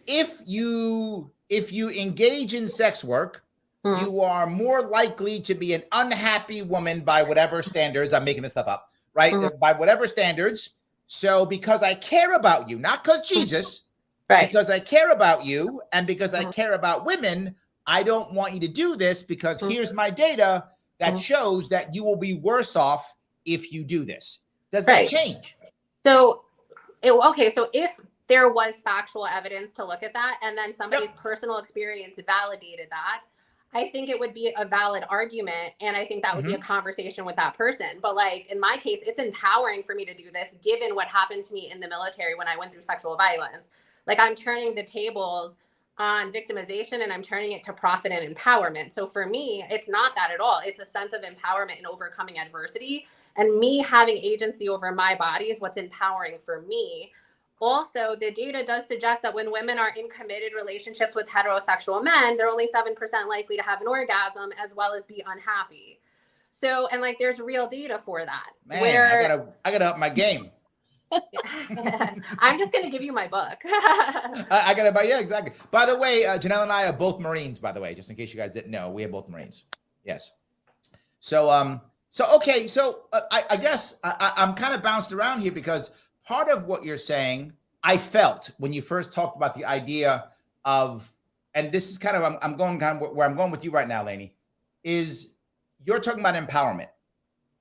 if you engage in sex work, you are more likely to be an unhappy woman by whatever standards. I'm making this stuff up, right? By whatever standards. So because I care about you, not because Jesus, right? Because I care about you and because I care about women, I don't want you to do this because here's my data that shows that you will be worse off if you do this. Does that change? So, so if there was factual evidence to look at that and then somebody's personal experience validated that, I think it would be a valid argument. And I think that would be a conversation with that person. But like in my case, it's empowering for me to do this, given what happened to me in the military when I went through sexual violence. Like I'm turning the tables on victimization and I'm turning it to profit and empowerment. So for me, it's not that at all. It's a sense of empowerment and overcoming adversity. And me having agency over my body is what's empowering for me. Also, the data does suggest that when women are in committed relationships with heterosexual men, they're only 7% likely to have an orgasm as well as be unhappy. So, and like there's real data for that. Man, I gotta up my game. I'm just going to give you my book. I got to buy. Yeah, exactly. By the way, Janelle and I are both Marines, by the way, just in case you guys didn't know, we are both Marines. Yes. So, okay. So I guess I'm kind of bounced around here because part of what you're saying, I felt when you first talked about the idea of, and this is kind of, I'm going kind of where I'm going with you right now, Lainie, is you're talking about empowerment.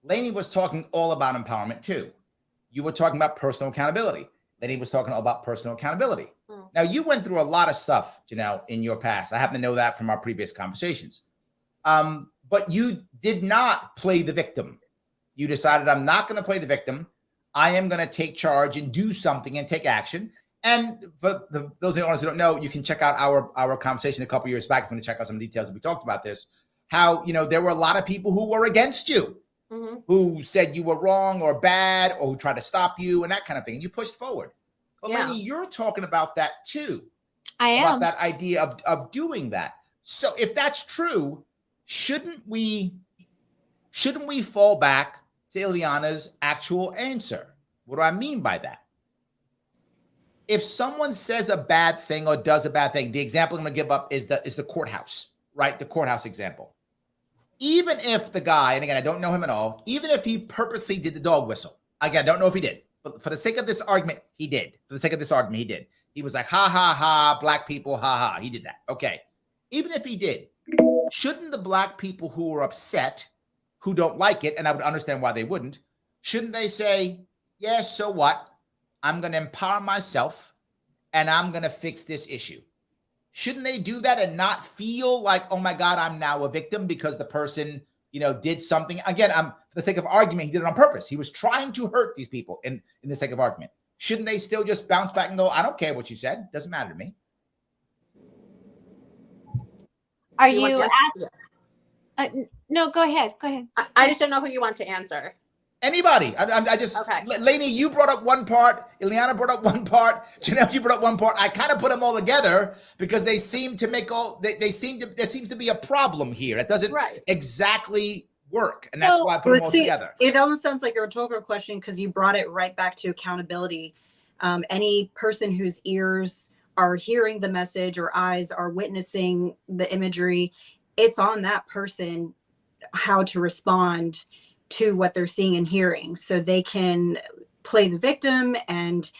Lainie was talking all about empowerment too. You were talking about personal accountability. Lainie was talking all about personal accountability. Now, you went through a lot of stuff, Janelle, in your past. I happen to know that from our previous conversations. But you did not play the victim. You decided, I'm not going to play the victim. I am going to take charge and do something and take action. And for those of the audience who don't know, you can check out our conversation a couple years back. If you want to check out some details that we talked about this, how, there were a lot of people who were against you. Who said you were wrong or bad or who tried to stop you and that kind of thing. And you pushed forward. But Lainie, you're talking about that too. I am. About that idea of doing that. So if that's true, shouldn't we fall back to Ileana's actual answer? What do I mean by that? if someone says a bad thing or does a bad thing, the example I'm going to give up is the courthouse, right? The courthouse example. Even if the guy, and again, I don't know him at all, even if he purposely did the dog whistle, again, I don't know if he did, but for the sake of this argument, he did. For the sake of this argument, he did. He was like, ha, ha, ha, black people, ha, ha. He did that. Okay. Even if he did, shouldn't the black people who are upset, who don't like it, and I would understand why they wouldn't, shouldn't they say, yeah, so what? I'm going to empower myself and I'm going to fix this issue. Shouldn't they do that and not feel like, oh my God, I'm now a victim because the person, did something? Again, for the sake of argument, he did it on purpose. He was trying to hurt these people in the sake of argument. Shouldn't they still just bounce back and go, I don't care what you said. Doesn't matter to me. Are you asking? No, go ahead. Go ahead. I just don't know who you want to answer. Anybody. I just, okay. Lainie, you brought up one part. Ileana brought up one part. Janelle, you brought up one part. I kind of put them all together because they seem to make there seems to be a problem here. It doesn't exactly work. And that's why I put them all together. It almost sounds like a rhetorical question because you brought it right back to accountability. Any person whose ears are hearing the message or eyes are witnessing the imagery, it's on that person how to respond to what they're seeing and hearing, so they can play the victim and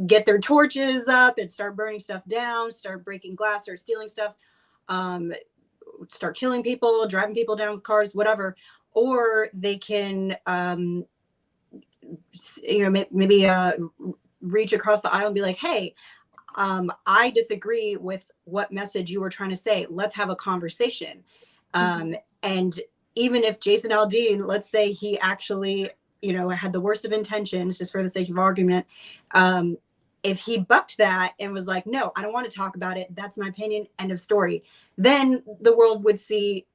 get their torches up and start burning stuff down, start breaking glass, start stealing stuff, start killing people, driving people down with cars, whatever. Or they can, maybe reach across the aisle and be like, hey, I disagree with what message you were trying to say. Let's have a conversation. And even if Jason Aldean, let's say he actually, had the worst of intentions, just for the sake of argument, if he bucked that and was like, no, I don't want to talk about it, that's my opinion, end of story, then the world would see,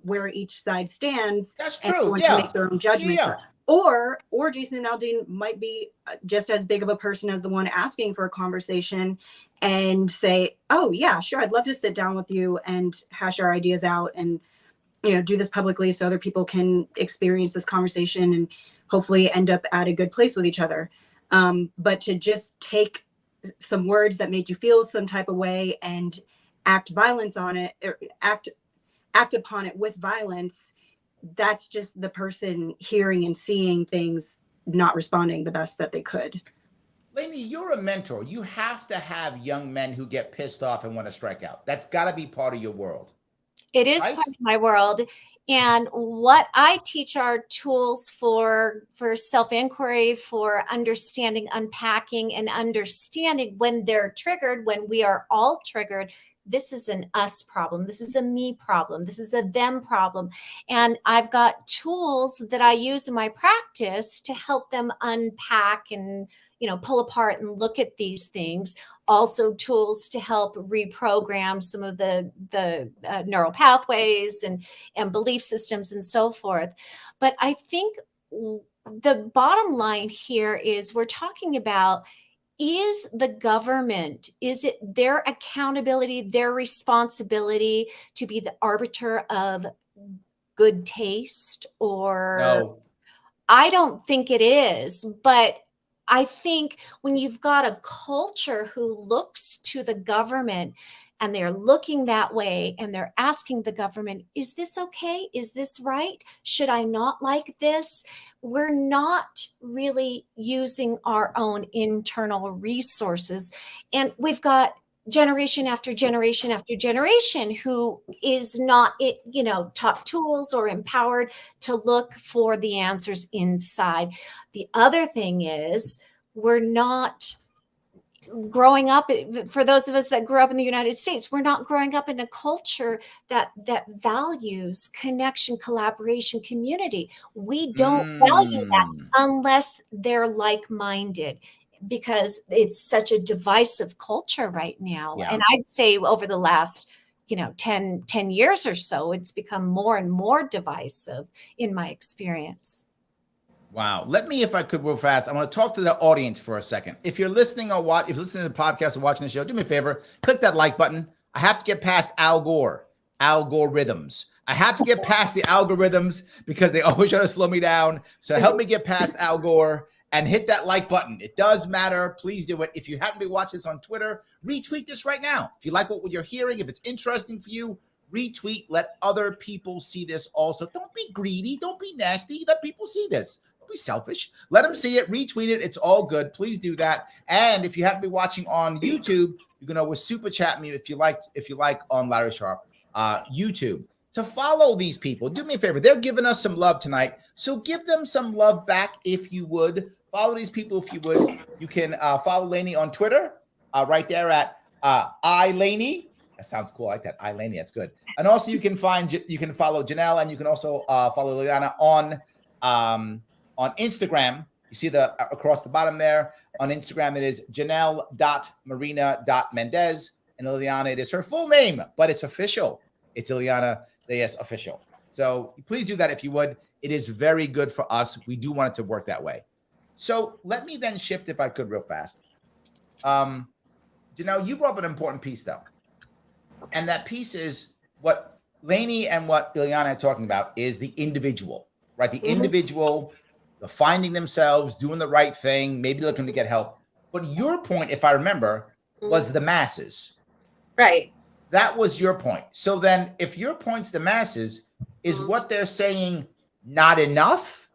where each side stands. That's true. And make their own judgments. Yeah. Or Jason Aldean might be just as big of a person as the one asking for a conversation and say, oh yeah, sure, I'd love to sit down with you and hash our ideas out and do this publicly so other people can experience this conversation and hopefully end up at a good place with each other. But to just take some words that made you feel some type of way and act violence on it, or act upon it with violence, that's just the person hearing and seeing things, not responding the best that they could. Lainie, you're a mentor. You have to have young men who get pissed off and want to strike out. That's got to be part of your world. It is part of my world. And what I teach are tools for self-inquiry, for understanding, unpacking, and understanding when they're triggered, when we are all triggered. This is an us problem. This is a me problem. This is a them problem. And I've got tools that I use in my practice to help them unpack and, pull apart and look at these things. Also tools to help reprogram some of the neural pathways and belief systems and so forth. But I think the bottom line here is we're talking about, is the government, is it their accountability, their responsibility to be the arbiter of good taste? Or no. I don't think it is, but I think when you've got a culture who looks to the government and they're looking that way and they're asking the government, is this okay? Is this right? Should I not like this? We're not really using our own internal resources. And we've got generation after generation after generation who is not, taught tools or empowered to look for the answers inside. The other thing is, we're not growing up, for those of us that grew up in the United States, we're not growing up in a culture that values connection, collaboration, community. We don't value that unless they're like-minded, because it's such a divisive culture right now. Yeah. And I'd say over the last 10 years or so, it's become more and more divisive in my experience. Wow. Let me, if I could, real fast, I want to talk to the audience for a second. If you're listening or if you're listening to the podcast or watching the show, do me a favor, click that like button. I have to get past algorithms. I have to get past the algorithms because they always try to slow me down. So help me get past Al Gore and hit that like button. It does matter. Please do it. If you happen to be watching this on Twitter, retweet this right now. If you like what you're hearing, if it's interesting for you, retweet. Let other people see this also. Don't be greedy. Don't be nasty. Let people see this. Don't be selfish. Let them see it. Retweet it. It's all good. Please do that. And if you happen to be watching on YouTube, you can always super chat me if you like on Larry Sharpe YouTube. To follow these people, do me a favor. They're giving us some love tonight, so give them some love back if you would. Follow these people if you would. You can follow Lainie on Twitter, right there at Lainie. That sounds cool. I like that. Lainie. That's good. And also you can follow Janelle, and you can also follow Ileana on Instagram. You see the across the bottom there on Instagram. It is Janelle.marina.mendez, and Ileana, it is her full name, but it's official. It's Ileana Zayas official. So please do that if you would. It is very good for us. We do want it to work that way. So let me then shift, if I could, real fast. Janelle, you brought up an important piece, though. And that piece is what Lainie and what Ileana are talking about is the individual, right? The individual, the finding themselves, doing the right thing, maybe looking to get help. But your point, if I remember, was the masses. Right. That was your point. So then if your point's the masses, is what they're saying not enough?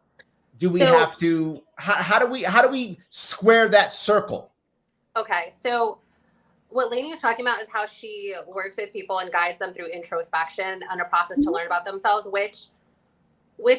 Do we have to, how do we square that circle? Okay. So what Lainie is talking about is how she works with people and guides them through introspection and a process to learn about themselves, which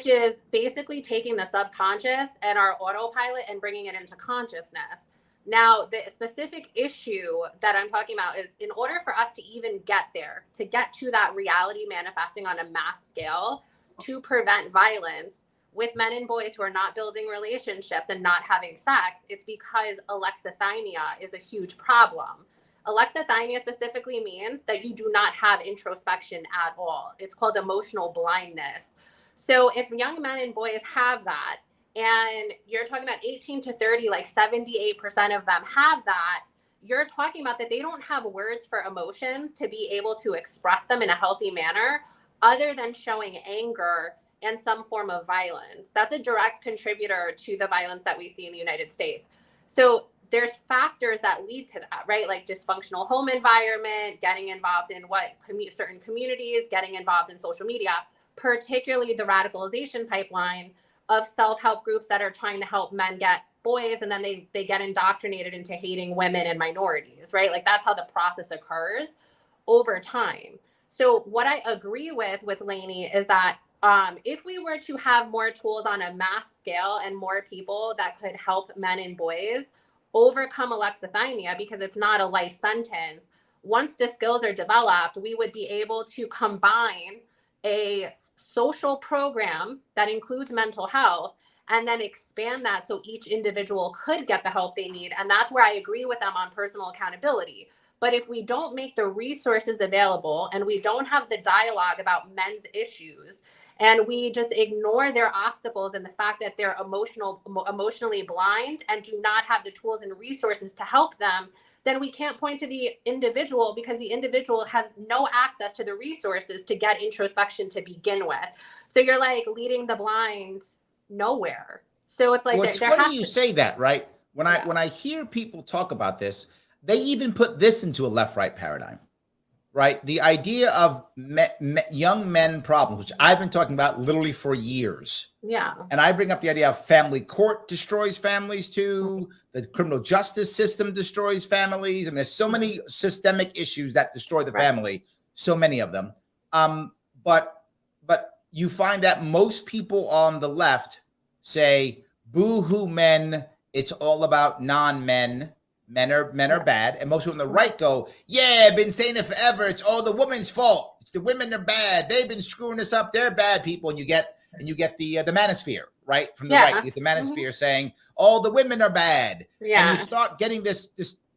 is basically taking the subconscious and our autopilot and bringing it into consciousness. Now, the specific issue that I'm talking about is in order for us to even get there, to get to that reality manifesting on a mass scale, to prevent violence with men and boys who are not building relationships and not having sex, it's because alexithymia is a huge problem. Alexithymia specifically means that you do not have introspection at all. It's called emotional blindness. So if young men and boys have that, and you're talking about 18 to 30, like 78% of them have that, you're talking about that they don't have words for emotions to be able to express them in a healthy manner other than showing anger and some form of violence. That's a direct contributor to the violence that we see in the United States. So there's factors that lead to that, right? Like dysfunctional home environment, getting involved in certain communities, getting involved in social media, particularly the radicalization pipeline of self-help groups that are trying to help men get boys, and then they get indoctrinated into hating women and minorities, right? Like that's how the process occurs over time. So what I agree with Lainie is that if we were to have more tools on a mass scale and more people that could help men and boys overcome alexithymia, because it's not a life sentence, once the skills are developed, we would be able to combine a social program that includes mental health and then expand that so each individual could get the help they need. And that's where I agree with them on personal accountability. But if we don't make the resources available and we don't have the dialogue about men's issues and we just ignore their obstacles and the fact that they're emotionally blind and do not have the tools and resources to help them, then we can't point to the individual because the individual has no access to the resources to get introspection to begin with. So you're like leading the blind nowhere. So it's like, well, it's funny you say that, right? When I hear people talk about this, they even put this into a left-right paradigm, right? The idea of young men problems, which I've been talking about literally for years. Yeah. And I bring up the idea of family court destroys families too. The criminal justice system destroys families. I mean, there's so many systemic issues that destroy the family, so many of them. But you find that most people on the left say, boo-hoo men, it's all about non-men. Men are bad. And most people on the right go, yeah, I've been saying it forever. It's all the woman's fault. It's the women are bad. They've been screwing us up. They're bad people. And you get the manosphere, right? From the right. You get the manosphere saying all the women are bad. Yeah. And you start getting this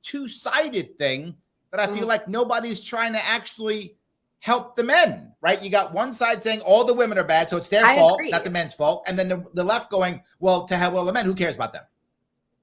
two-sided thing that I feel like nobody's trying to actually help the men, right? You got one side saying all the women are bad, so it's their fault, not the men's fault. And then the left going, well, to hell with all the men, who cares about them?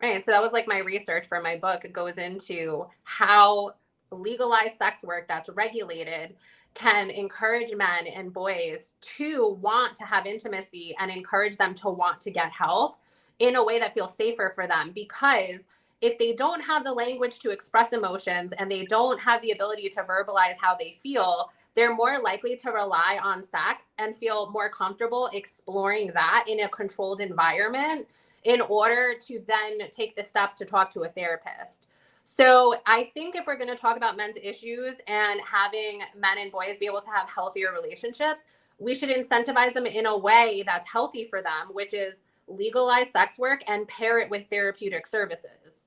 Right. So that was like my research for my book. It goes into how legalized sex work that's regulated can encourage men and boys to want to have intimacy and encourage them to want to get help in a way that feels safer for them. Because if they don't have the language to express emotions and they don't have the ability to verbalize how they feel, they're more likely to rely on sex and feel more comfortable exploring that in a controlled environment in order to then take the steps to talk to a therapist. So I think if we're going to talk about men's issues and having men and boys be able to have healthier relationships, we should incentivize them in a way that's healthy for them, which is legalize sex work and pair it with therapeutic services.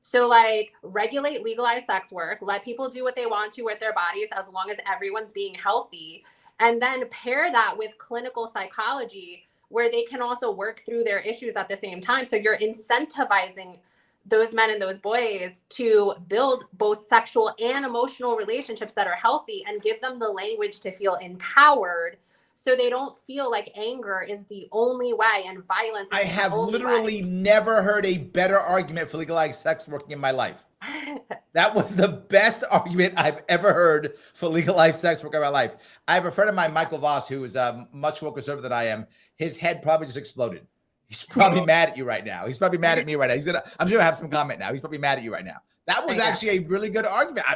So like regulate legalized sex work, let people do what they want to with their bodies as long as everyone's being healthy, and then pair that with clinical psychology where they can also work through their issues at the same time. So you're incentivizing those men and those boys to build both sexual and emotional relationships that are healthy and give them the language to feel empowered, so they don't feel like anger is the only way and violence is I have literally never heard a better argument for legalized sex working in my life. That was the best argument I've ever heard for legalized sex work in my life. I have a friend of mine, Michael Voss, who is much more conservative than I am. His head probably just exploded. He's probably mad at you right now. He's probably mad at me right now. I'm sure he'll have some comment now. He's probably mad at you right now. That was actually a really good argument.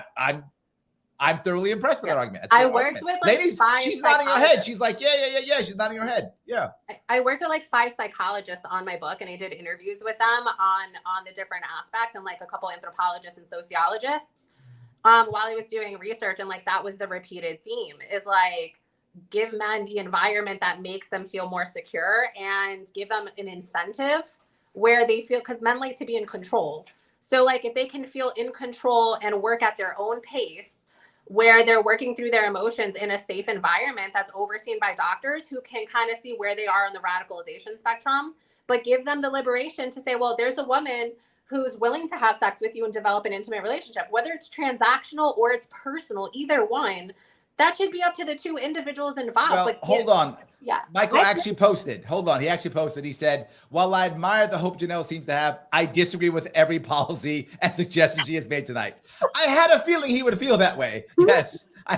I'm thoroughly impressed with that argument. I worked with like ladies, she's nodding her head. She's like, yeah. She's nodding her head. Yeah. I worked with like 5 psychologists on my book, and I did interviews with them on the different aspects, and like a couple anthropologists and sociologists while I was doing research. And like that was the repeated theme, is like give men the environment that makes them feel more secure and give them an incentive where they feel, because men like to be in control. So like if they can feel in control and work at their own pace, where they're working through their emotions in a safe environment that's overseen by doctors who can kind of see where they are on the radicalization spectrum, but give them the liberation to say, well, there's a woman who's willing to have sex with you and develop an intimate relationship, whether it's transactional or it's personal, either one. That should be up to the 2 individuals involved. Well, hold on. Yeah. Michael actually posted. Hold on. He actually posted. He said, while I admire the hope Janelle seems to have, I disagree with every policy and suggestion she has made tonight. I had a feeling he would feel that way. Yes. I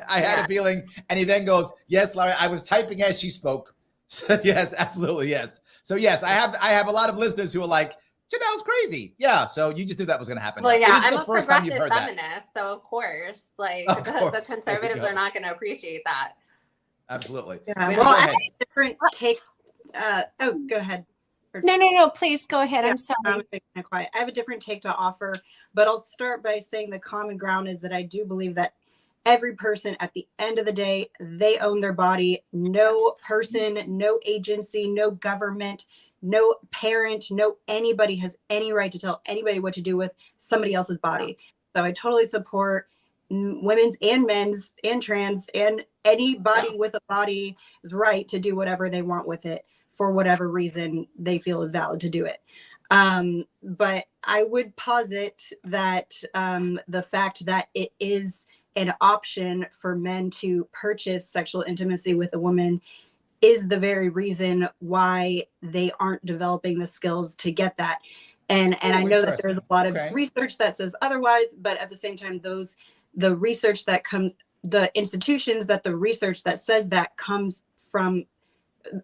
had a feeling. And he then goes, yes, Larry, I was typing as she spoke. So yes, absolutely. Yes. So yes, I have a lot of listeners who are like, Janelle's crazy. Yeah. So you just knew that was going to happen. Well, yeah, I'm a progressive feminist. So of course, like the conservatives are not going to appreciate that. Absolutely. Yeah. Well, I have a different take. Go ahead. No. Please go ahead. I'm sorry. I have a different take to offer, but I'll start by saying the common ground is that I do believe that every person at the end of the day, they own their body. No person, no agency, no government, no parent, no anybody has any right to tell anybody what to do with somebody else's body. So I totally support women's and men's and trans and anybody with a body is right to do whatever they want with it for whatever reason they feel is valid to do it. But I would posit that the fact that it is an option for men to purchase sexual intimacy with a woman is the very reason why they aren't developing the skills to get that. And I know that there's a lot of research that says otherwise, but at the same time, the research that comes, the institutions that the research that says that comes from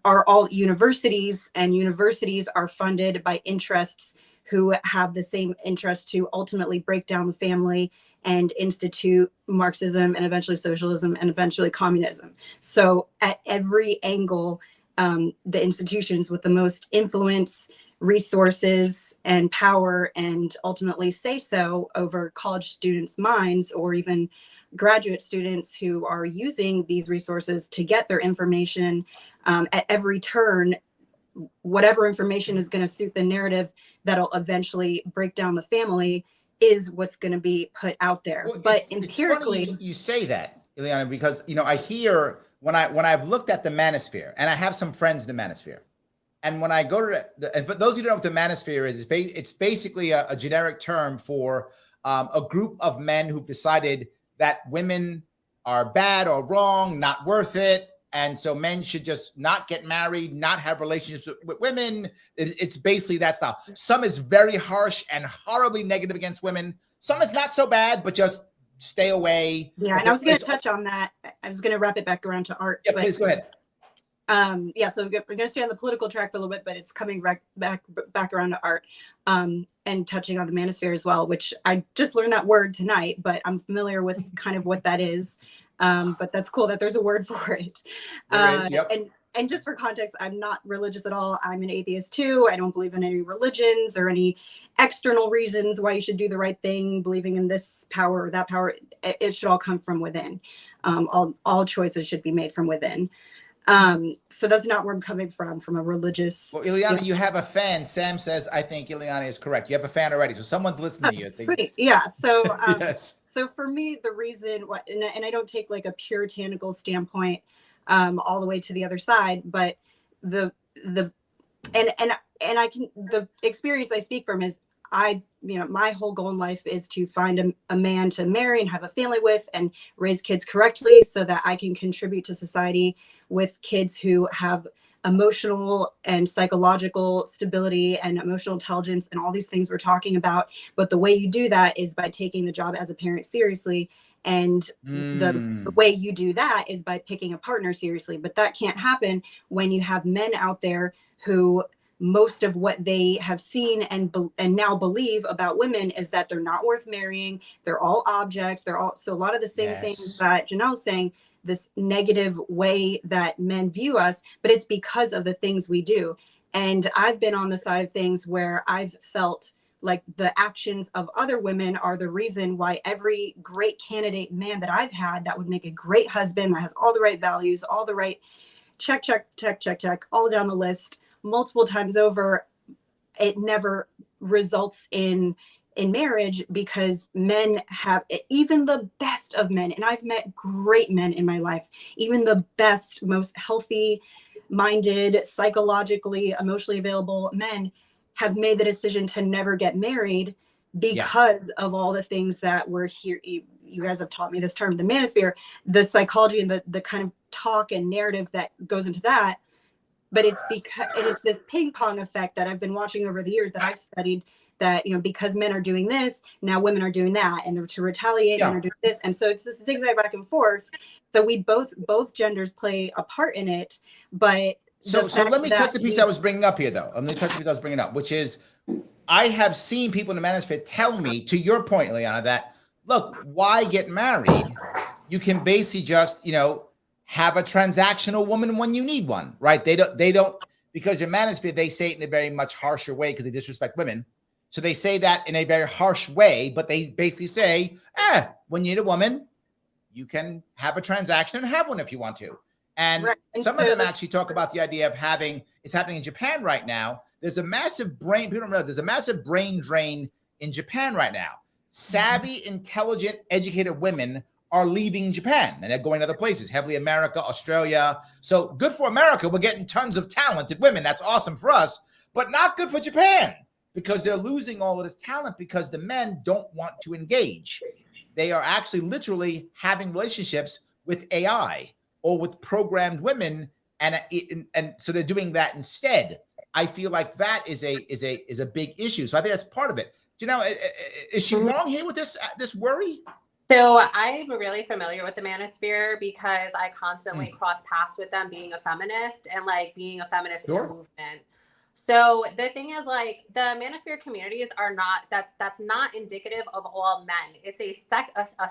are all universities, and universities are funded by interests who have the same interest to ultimately break down the family and institute Marxism and eventually socialism and eventually communism. So at every angle, the institutions with the most influence, resources, and power, and ultimately say so over college students' minds or even graduate students who are using these resources to get their information at every turn, whatever information is going to suit the narrative that'll eventually break down the family is what's going to be put out there. Well, but empirically, it's funny you say that, Ileana, because I hear when I've looked at the manosphere, and I have some friends in the manosphere, and when I go to and for those who don't know what the manosphere is, it's basically a generic term for a group of men who've decided that women are bad or wrong, not worth it. And so men should just not get married, not have relationships with women. It's basically that style. Some is very harsh and horribly negative against women. Some is not so bad, but just stay away. Yeah, and I was going to touch on that. I was going to wrap it back around to art. Yeah, please go ahead. Yeah, so we're going to stay on the political track for a little bit, but it's coming back around to art, and touching on the manosphere as well, which I just learned that word tonight, but I'm familiar with kind of what that is. But that's cool that there's a word for it. There is, yep. And just for context, I'm not religious at all. I'm an atheist too. I don't believe in any religions or any external reasons why you should do the right thing, believing in this power or that power. It should all come from within. All choices should be made from within. So that's not where I'm coming from a religious. Well, Ileana, you have a fan. Sam says, I think Ileana is correct. You have a fan already. So someone's listening to you. Sweet. Yeah. So, yes. So for me, the reason and I don't take like a puritanical standpoint, all the way to the other side, but the experience I speak from is my whole goal in life is to find a man to marry and have a family with and raise kids correctly so that I can contribute to society with kids who have emotional and psychological stability and emotional intelligence and all these things we're talking about. But the way you do that is by taking the job as a parent seriously. And the way you do that is by picking a partner seriously. But that can't happen when you have men out there who most of what they have seen and now believe about women is that they're not worth marrying. They're all objects. So a lot of the same things that Janelle's saying, this negative way that men view us, but it's because of the things we do. And I've been on the side of things where I've felt like the actions of other women are the reason why every great candidate man that I've had that would make a great husband, that has all the right values, all the right check, all down the list, multiple times over, it never results in marriage because men have, even the best of men, and I've met great men in my life, even the best, most healthy minded, psychologically, emotionally available men have made the decision to never get married because of all the things that we're here. You guys have taught me this term, the manosphere, the psychology and the kind of talk and narrative that goes into that. But it's this ping pong effect that I've been watching over the years that I've studied, that, because men are doing this, now women are doing that, and to retaliate, men are doing this. And so it's this zigzag back and forth. So we both genders play a part in it. But so let me touch the piece I was bringing up here, though. Let me touch the piece I was bringing up, which is I have seen people in the manosphere tell me, to your point, Ileana, that, look, why get married? You can basically just, have a transactional woman when you need one, right? They don't, because in manosphere, they say it in a very much harsher way because they disrespect women. So they say that in a very harsh way, but they basically say, when you need a woman, you can have a transaction and have one if you want to. And some of them actually talk about the idea of it's happening in Japan right now. There's a massive people don't realize there's a massive brain drain in Japan right now. Savvy, intelligent, educated women are leaving Japan and they're going to other places, heavily America, Australia. So good for America. We're getting tons of talented women. That's awesome for us, but not good for Japan because they're losing all of this talent because the men don't want to engage. They are actually literally having relationships with AI or with programmed women. And so they're doing that instead. I feel like that is a big issue. So I think that's part of it. Janelle, is she wrong here with this worry? So I'm really familiar with the manosphere because I constantly cross paths with them being a feminist and being a feminist in a movement. So the thing is the manosphere communities are that's not indicative of all men. It's a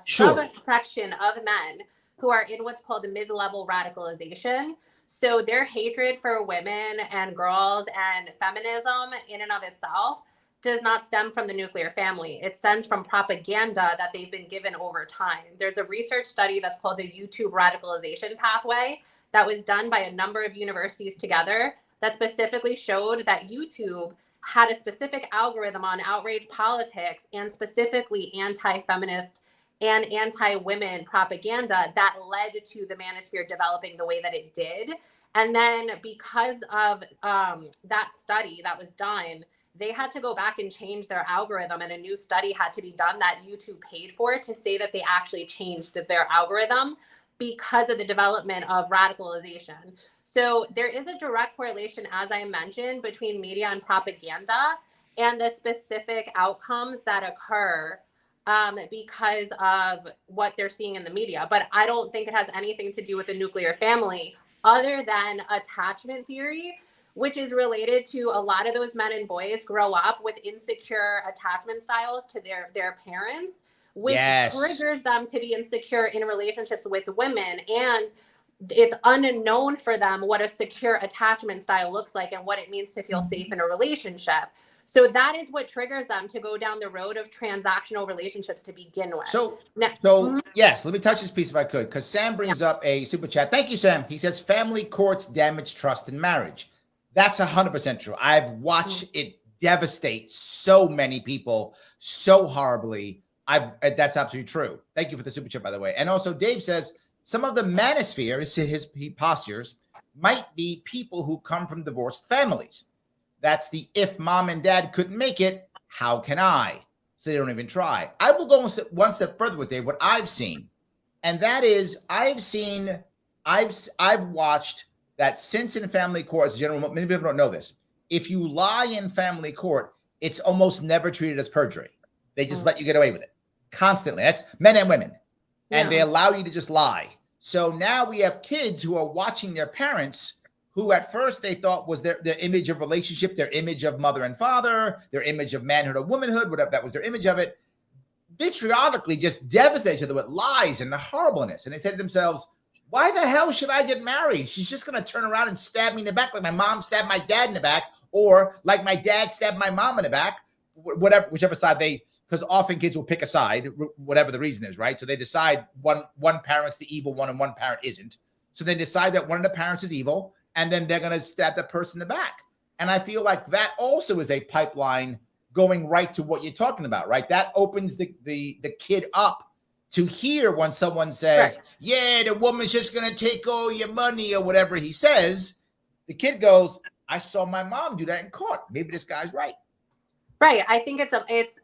subsection of men who are in what's called mid-level radicalization. So their hatred for women and girls and feminism in and of itself does not stem from the nuclear family. It stems from propaganda that they've been given over time. There's a research study that's called the YouTube radicalization pathway that was done by a number of universities together that specifically showed that YouTube had a specific algorithm on outrage politics and specifically anti-feminist and anti-women propaganda that led to the manosphere developing the way that it did. And then because of that study that was done, they had to go back and change their algorithm, and a new study had to be done that YouTube paid for to say that they actually changed their algorithm because of the development of radicalization. So there is a direct correlation, as I mentioned, between media and propaganda and the specific outcomes that occur because of what they're seeing in the media. But I don't think it has anything to do with the nuclear family other than attachment theory, which is related to a lot of those men and boys grow up with insecure attachment styles to their parents, which triggers them to be insecure in relationships with women. And it's unknown for them what a secure attachment style looks like and what it means to feel safe in a relationship. So that is what triggers them to go down the road of transactional relationships to begin with. Yes, let me touch this piece if I could, because Sam brings up a super chat. Thank you, Sam. He says family courts damage trust in marriage. That's 100% true. I've watched it devastate so many people so horribly. That's absolutely true. Thank you for the super chat, by the way. And also, Dave says some of the manosphere, he postures, might be people who come from divorced families. That's the if mom and dad couldn't make it, how can I? So they don't even try. I will go one step further with Dave, what I've seen. And that is, I've watched that since in family court, as a general, many people don't know this. If you lie in family court, it's almost never treated as perjury. They just let you get away with it constantly. That's men and women. And they allow you to just lie. So now we have kids who are watching their parents who at first they thought was their image of relationship, their image of mother and father, their image of manhood or womanhood, whatever that was their image of it, vitriolically just devastate each other with lies and the horribleness. And they said to themselves, why the hell should I get married? She's just going to turn around and stab me in the back like my mom stabbed my dad in the back, or like my dad stabbed my mom in the back, whichever side because often kids will pick a side, whatever the reason is, right? So they decide one parent's the evil one and one parent isn't. So they decide that one of the parents is evil, and then they're going to stab that person in the back. And I feel like that also is a pipeline going right to what you're talking about, right? That opens the kid up to hear when someone says, yeah, the woman's just going to take all your money or whatever he says. The kid goes, I saw my mom do that in court. Maybe this guy's right. Right. I think it's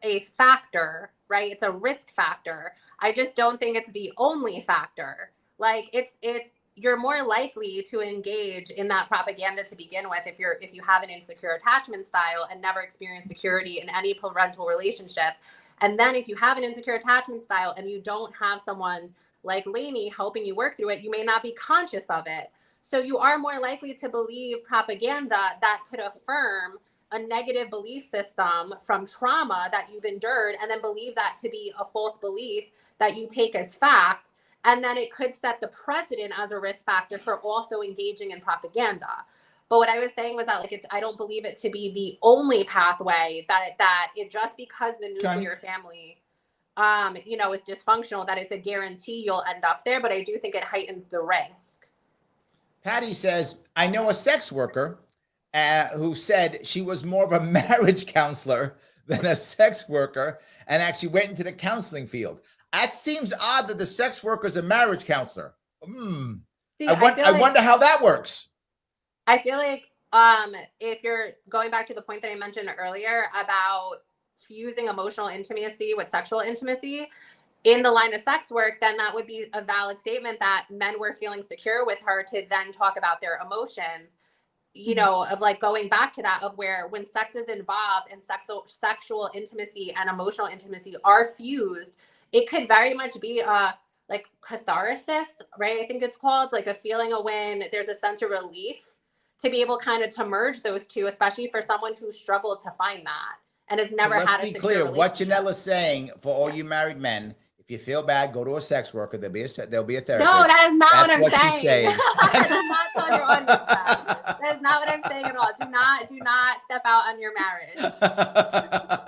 a factor, right? It's a risk factor. I just don't think it's the only factor. Like you're more likely to engage in that propaganda to begin with if you have an insecure attachment style and never experienced security in any parental relationship. And then if you have an insecure attachment style and you don't have someone like Lainie helping you work through it, you may not be conscious of it. So you are more likely to believe propaganda that could affirm a negative belief system from trauma that you've endured, and then believe that to be a false belief that you take as fact. And then it could set the precedent as a risk factor for also engaging in propaganda. But what I was saying was that I don't believe it to be the only pathway, that it just because the nuclear family, is dysfunctional, that it's a guarantee you'll end up there. But I do think it heightens the risk. Patty says, I know a sex worker who said she was more of a marriage counselor than a sex worker and actually went into the counseling field. That seems odd that the sex worker is a marriage counselor. See, I wonder how that works. I feel like if you're going back to the point that I mentioned earlier about fusing emotional intimacy with sexual intimacy in the line of sex work, then that would be a valid statement that men were feeling secure with her to then talk about their emotions, of going back to that, of where when sex is involved and sexual intimacy and emotional intimacy are fused, it could very much be a catharsis, right? I think it's called a feeling of when there's a sense of relief to be able kind of to merge those two, especially for someone who struggled to find that and has never had a secure relationship. Let's be clear. What Janelle is saying for all you married men, if you feel bad, go to a sex worker. There'll be a therapist. No, that is not That's what I'm she's saying. That is not tell your audience that. That is not what I'm saying at all. Do not step out on your marriage.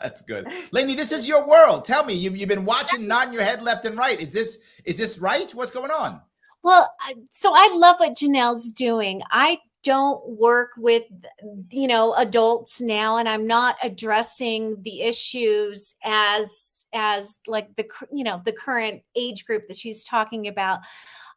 That's good. Lainie, this is your world. Tell me, you've been watching, nodding your head left and right. Is this right? What's going on? Well, so I love what Janelle's doing. I don't work with, adults now, and I'm not addressing the issues as the current age group that she's talking about.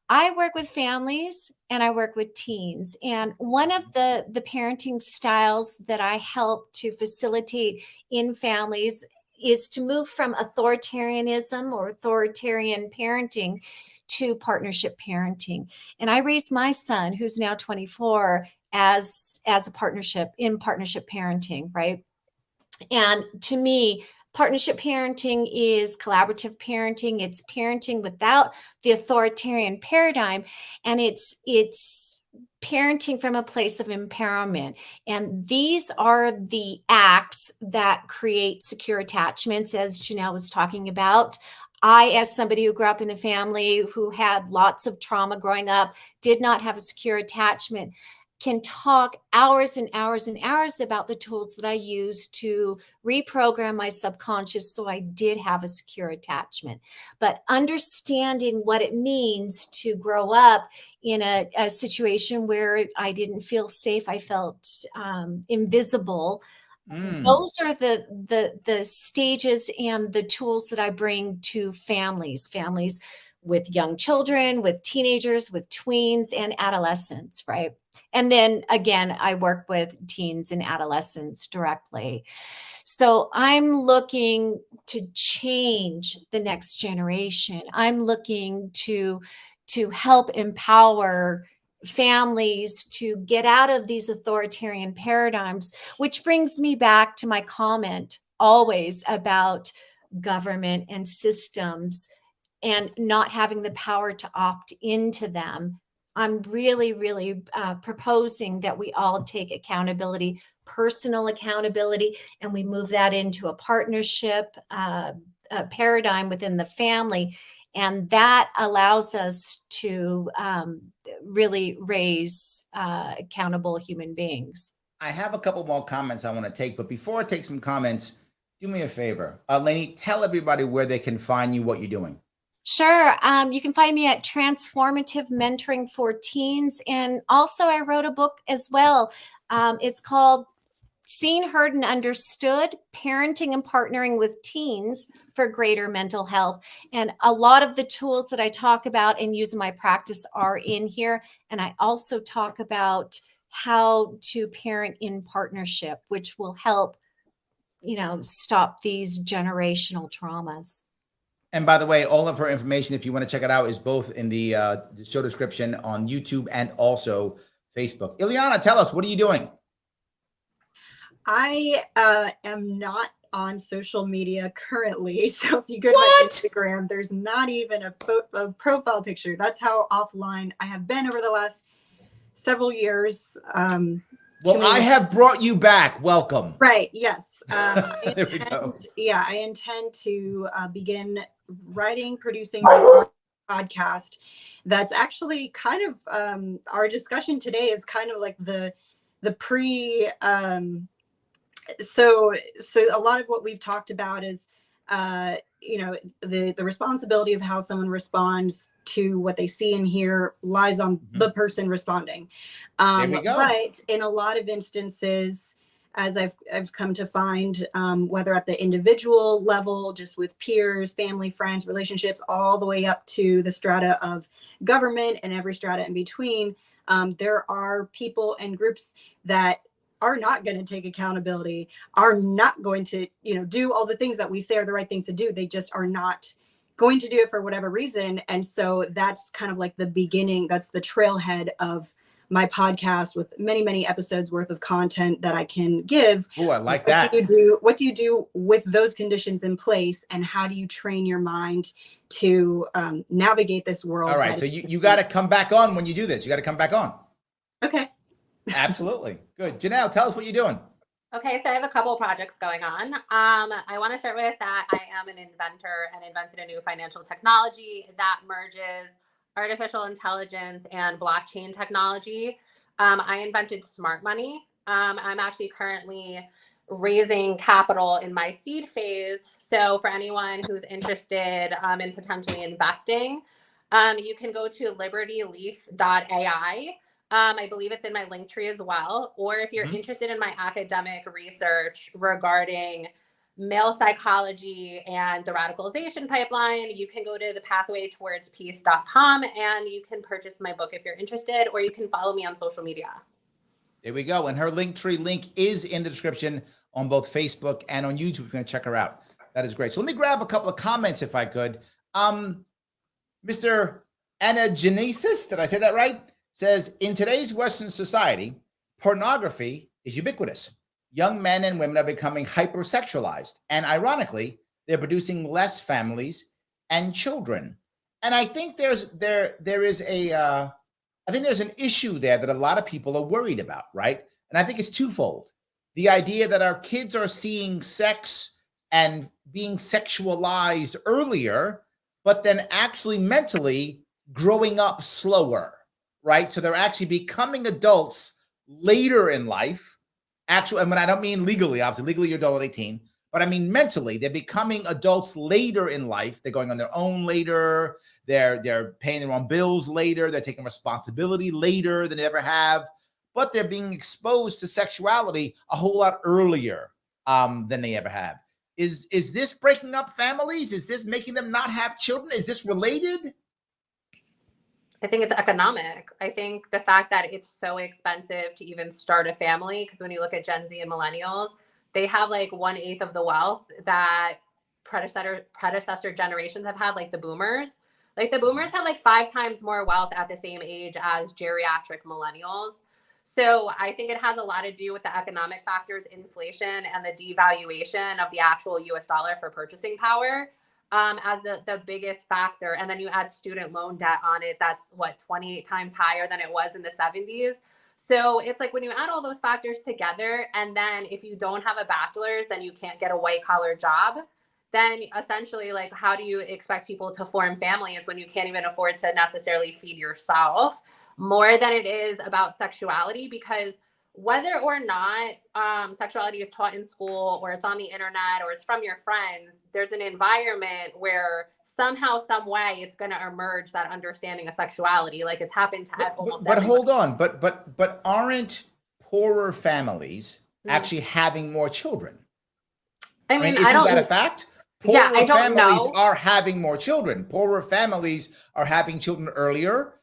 I work with families and I work with teens. And one of the parenting styles that I help to facilitate in families is to move from authoritarianism or authoritarian parenting to partnership parenting. And I raised my son, who's now 24, as a partnership parenting, right? And to me, partnership parenting is collaborative parenting. It's parenting without the authoritarian paradigm. And it's parenting from a place of empowerment. And these are the acts that create secure attachments, as Janelle was talking about. I, as somebody who grew up in a family who had lots of trauma growing up, did not have a secure attachment, can talk hours and hours and hours about the tools that I use to reprogram my subconscious so I did have a secure attachment. But understanding what it means to grow up in a situation where I didn't feel safe, I felt invisible. Those are the stages and the tools that I bring to families with young children, with teenagers, with tweens and adolescents, right? And then again, I work with teens and adolescents directly. So I'm looking to change the next generation. I'm looking to help empower families to get out of these authoritarian paradigms, which brings me back to my comment always about government and systems and not having the power to opt into them. I'm really, really proposing that we all take accountability, personal accountability, and we move that into a partnership paradigm within the family. And that allows us to really raise accountable human beings. I have a couple more comments I want to take, but before I take some comments, do me a favor. Lainie, tell everybody where they can find you, what you're doing. Sure. You can find me at Transformative Mentoring for Teens. And also I wrote a book as well. It's called Seen, Heard, and Understood, Parenting and Partnering with Teens for Greater Mental Health. And a lot of the tools that I talk about and use in my practice are in here. And I also talk about how to parent in partnership, which will help, stop these generational traumas. And by the way, all of her information, if you want to check it out, is both in the show description on YouTube and also Facebook. Ileana, tell us, what are you doing? I am not on social media currently. So if you go to my Instagram, there's not even a profile picture. That's how offline I have been over the last several years. Well, I have brought you back. Welcome. Right. Yes. There we go. Yeah, I intend to begin writing, producing a podcast. That's actually kind of our discussion today is kind of like the pre. So a lot of what we've talked about is, the responsibility of how someone responds to what they see and hear lies on the person responding. There we go. But in a lot of instances, as I've come to find, whether at the individual level, just with peers, family, friends, relationships, all the way up to the strata of government and every strata in between, there are people and groups that are not going to take accountability, are not going to, do all the things that we say are the right things to do. They just are not going to do it for whatever reason. And so that's kind of like the beginning. That's the trailhead of my podcast with many, many episodes worth of content that I can give. Oh, I like that. What do you do with those conditions in place? And how do you train your mind to navigate this world? All right. So you got to come back on when you do this. You got to come back on. Okay. Absolutely. Good. Janelle, tell us what you're doing. Okay, so I have a couple projects going on. I want to start with that I am an inventor and invented a new financial technology that merges artificial intelligence and blockchain technology. I invented smart money. I'm actually currently raising capital in my seed phase. So for anyone who's interested in potentially investing, you can go to libertyleaf.ai. I believe it's in my link tree as well. Or if you're interested in my academic research regarding male psychology and the radicalization pipeline, you can go to thepathwaytowardspeace.com and you can purchase my book if you're interested, or you can follow me on social media. There we go. And her link tree link is in the description on both Facebook and on YouTube. If you're going to check her out. That is great. So let me grab a couple of comments if I could. Mr. Anagenesis, did I say that right? Says, in today's Western society, pornography is ubiquitous. Young men and women are becoming hypersexualized. And ironically, they're producing less families and children. And I think there is a I think there's an issue there that a lot of people are worried about, right? And I think it's twofold. The idea that our kids are seeing sex and being sexualized earlier, but then actually mentally growing up slower, right? So they're actually becoming adults later in life. Actually, I mean, I don't mean legally, obviously, legally you're adult at 18, but I mean mentally, they're becoming adults later in life. They're going on their own later. They're paying their own bills later. They're taking responsibility later than they ever have. But they're being exposed to sexuality a whole lot earlier than they ever have. Is this breaking up families? Is this making them not have children? Is this related? I think it's economic. I think the fact that it's so expensive to even start a family, because when you look at Gen Z and millennials, they have like 1/8 of the wealth that predecessor generations have had, like the boomers. Like the boomers had like 5 times more wealth at the same age as geriatric millennials. So I think it has a lot to do with the economic factors, inflation, and the devaluation of the actual US dollar for purchasing power as the biggest factor. And then you add student loan debt on it. That's what, 28 times higher than it was in the 70s. So it's like when you add all those factors together, and then if you don't have a bachelor's, then you can't get a white collar job. Then essentially, like, how do you expect people to form families when you can't even afford to necessarily feed yourself? More than it is about sexuality, because whether or not sexuality is taught in school or it's on the internet or it's from your friends, there's an environment where somehow, some way, it's going to emerge that understanding of sexuality. Like it's happened to almost but everybody. Hold on, but aren't poorer families actually having more children? I mean, isn't that a fact? Poorer families are having more children. Poorer families are having children earlier.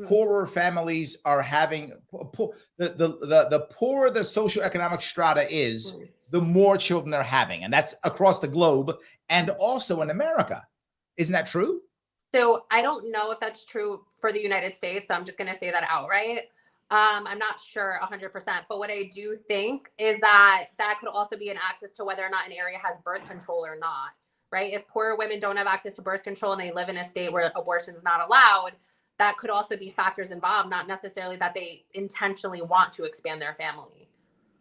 Poorer families are having the poorer the socioeconomic strata is, the more children they're having, and that's across the globe and also in America. Isn't that true? So I don't know if that's true for the United States. So I'm just going to say that outright. I'm not sure 100%, but what I do think is that could also be an access to whether or not an area has birth control or not, right? If poorer women don't have access to birth control and they live in a state where abortion is not allowed, that could also be factors involved, not necessarily that they intentionally want to expand their family.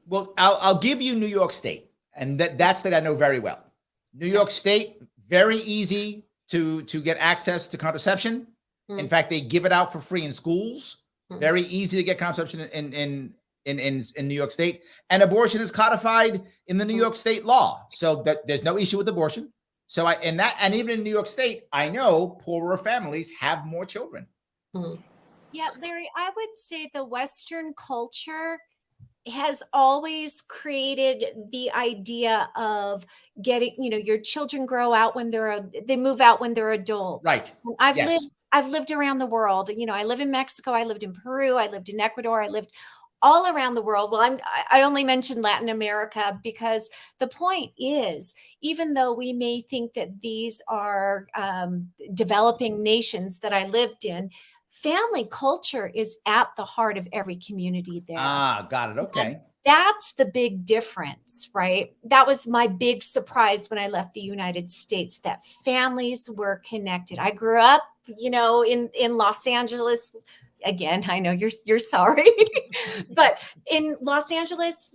Well, I'll give you New York State, and that state I know very well. New York State, very easy to get access to contraception. In fact, they give it out for free in schools. Very easy to get contraception in New York State, and abortion is codified in the New York State law, so that there's no issue with abortion. So and even in New York State, I know poorer families have more children. Yeah, Larry, I would say the Western culture has always created the idea of getting, your children grow out when they move out when they're adults. Right. I've lived around the world. I live in Mexico. I lived in Peru. I lived in Ecuador. I lived all around the world. Well, I only mentioned Latin America because the point is, even though we may think that these are developing nations that I lived in, family culture is at the heart of every community there. Got it. Okay. And that's the big difference, right? That was my big surprise when I left the United States, that families were connected. I grew up, in Los Angeles. Again, I know you're sorry, but in Los Angeles,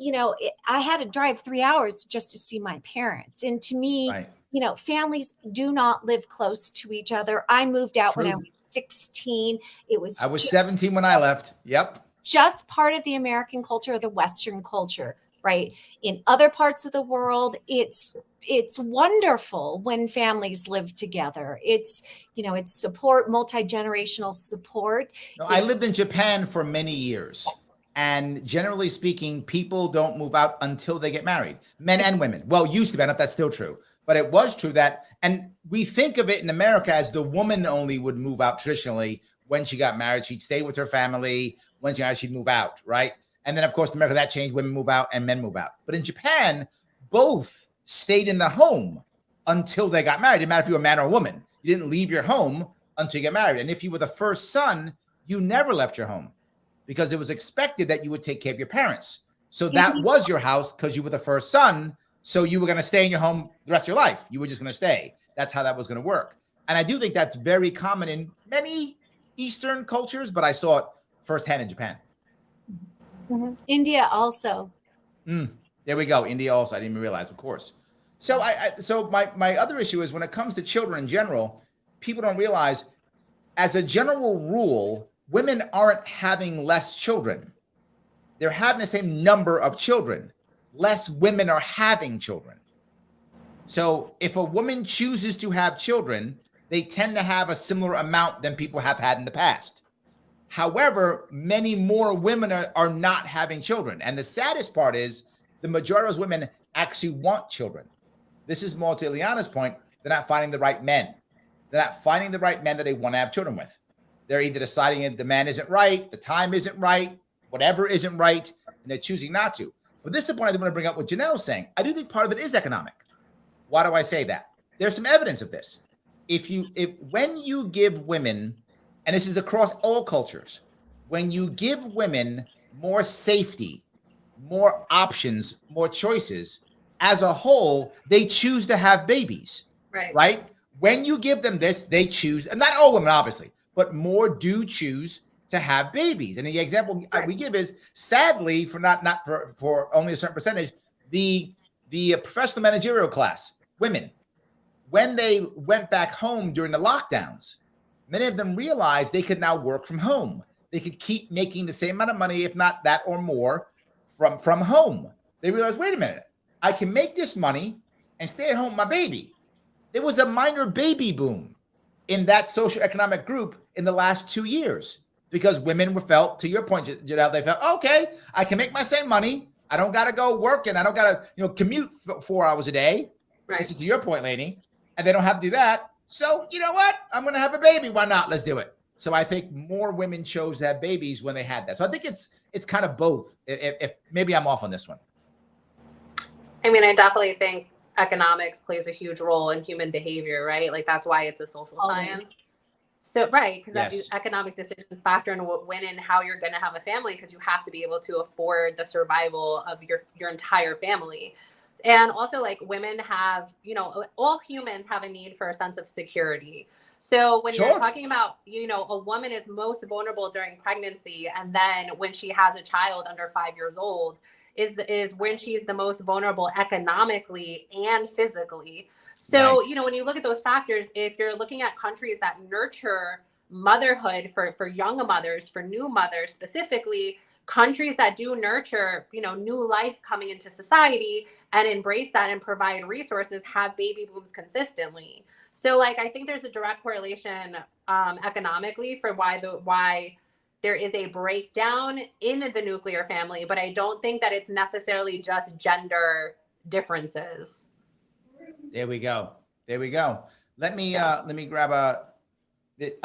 I had to drive 3 hours just to see my parents. And to me, right, families do not live close to each other. I moved out when I was 16. I was 17 when I left. Yep. Just part of the American culture, the Western culture, right? In other parts of the world, it's wonderful when families live together. It's support, multi-generational support. No, I lived in Japan for many years. And generally speaking, people don't move out until they get married, men and women. Well, used to be, I don't know if that's still true, but it was true that, and we think of it in America as the woman only would move out traditionally. When she got married, she'd stay with her family. When she got married, she'd move out, right? And then, of course, in America, that changed. Women move out and men move out. But in Japan, both stayed in the home until they got married. It didn't matter if you were a man or a woman. You didn't leave your home until you get married. And if you were the first son, you never left your home because it was expected that you would take care of your parents. So that was your house because you were the first son. So you were going to stay in your home the rest of your life. You were just going to stay. That's how that was going to work. And I do think that's very common in many Eastern cultures, but I saw it firsthand in Japan. India also. There we go. India also. I didn't even realize, of course. So so my other issue is when it comes to children in general, people don't realize, as a general rule, women aren't having less children. They're having the same number of children. Less women are having children. So if a woman chooses to have children, they tend to have a similar amount than people have had in the past. However, many more women are not having children. And the saddest part is the majority of those women actually want children. This is more to Ileana's point. They're not finding the right men. They're not finding the right men that they want to have children with. They're either deciding that the man isn't right, the time isn't right, whatever isn't right, and they're choosing not to. But this is the point I want to bring up what Janelle's saying. I do think part of it is economic. Why do I say that? There's some evidence of this. When you give women, and this is across all cultures, when you give women more safety, more options, more choices, as a whole, they choose to have babies. Right? When you give them this, they choose, and not all women, obviously, but more do choose to have babies. And the example we give is, sadly, for not for only a certain percentage, the professional managerial class, women, when they went back home during the lockdowns, many of them realized they could now work from home. They could keep making the same amount of money, if not that or more, from home. They realized, wait a minute, I can make this money and stay at home with my baby. There was a minor baby boom in that socioeconomic group in the last 2 years because women were felt, to your point, Janelle, they felt, okay, I can make my same money. I don't got to go work and I don't got to commute 4 hours a day. Right. This is to your point, Lainie. And they don't have to do that. So you know what? I'm going to have a baby. Why not? Let's do it. So I think more women chose to have babies when they had that. So I think it's kind of both. If maybe I'm off on this one. I mean, I definitely think economics plays a huge role in human behavior, right? Like that's why it's a social science. So, right, because economic decisions factor into when and how you're going to have a family, because you have to be able to afford the survival of your entire family. And also, like, women have, all humans have a need for a sense of security. So when you're talking about, a woman is most vulnerable during pregnancy, and then when she has a child under 5 years old, is when she's the most vulnerable economically and physically. So, when you look at those factors, if you're looking at countries that nurture motherhood for young mothers, for new mothers specifically, countries that do nurture, new life coming into society and embrace that and provide resources have baby booms consistently. So, like, I think there's a direct correlation economically for why there is a breakdown in the nuclear family, but I don't think that it's necessarily just gender differences. There we go. Let me grab it's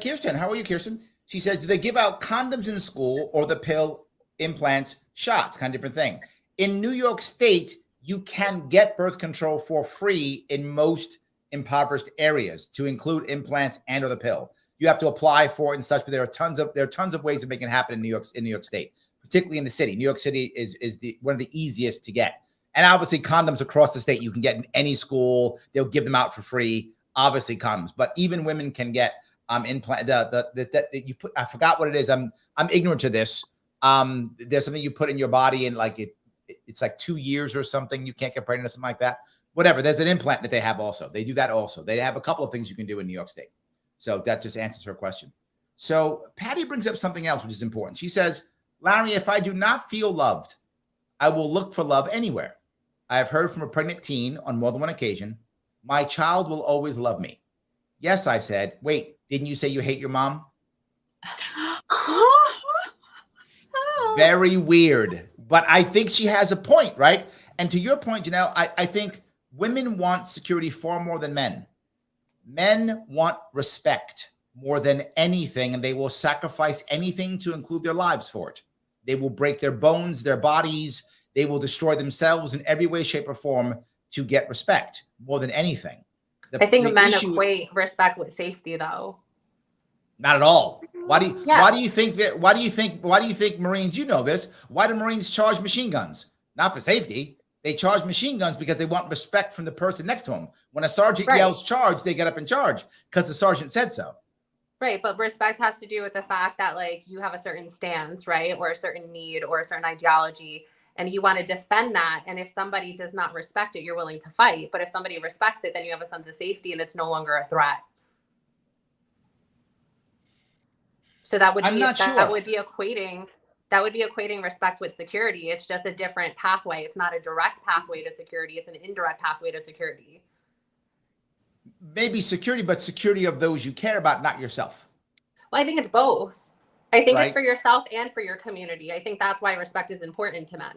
Kirsten. How are you, Kirsten? She says, do they give out condoms in school or the pill, implants, shots? Kind of different thing. In New York State, you can get birth control for free in most impoverished areas, to include implants and or the pill. You have to apply for it and such, but there are tons of ways to make it happen in New York State, particularly in the city. New York City is one of the easiest to get. And obviously condoms across the state, you can get in any school. They'll give them out for free, obviously condoms, but even women can get implant you put, I forgot what it is. I'm ignorant to this. There's something you put in your body and like it's like 2 years or something. You can't get pregnant or something like that. Whatever. There's an implant that they have also. They do that also. They have a couple of things you can do in New York State. So that just answers her question. So Patty brings up something else, which is important. She says, Larry, if I do not feel loved, I will look for love anywhere. I have heard from a pregnant teen on more than one occasion, my child will always love me. Yes, I said. Wait, didn't you say you hate your mom? Very weird. But I think she has a point, right? And to your point, Janelle, I think women want security far more than men. Men want respect more than anything, and they will sacrifice anything to include their lives for it. They will break their bones, their bodies. They will destroy themselves in every way, shape, or form to get respect more than anything. I think men equate respect with safety, though. Not at all. Why do you think Marines, you know this, why do Marines charge machine guns? Not for safety. They charge machine guns because they want respect from the person next to them. When a sergeant yells charge, they get up and charge because the sergeant said so. Right, but respect has to do with the fact that like you have a certain stance, right? Or a certain need or a certain ideology, and you want to defend that. And if somebody does not respect it, you're willing to fight. But if somebody respects it, then you have a sense of safety and it's no longer a threat. So that would be that would be equating respect with security. It's just a different pathway. It's not a direct pathway to security, it's an indirect pathway to security. Maybe security, but security of those you care about, not yourself. Well, I think it's both. I think it's for yourself and for your community. I think that's why respect is important to men.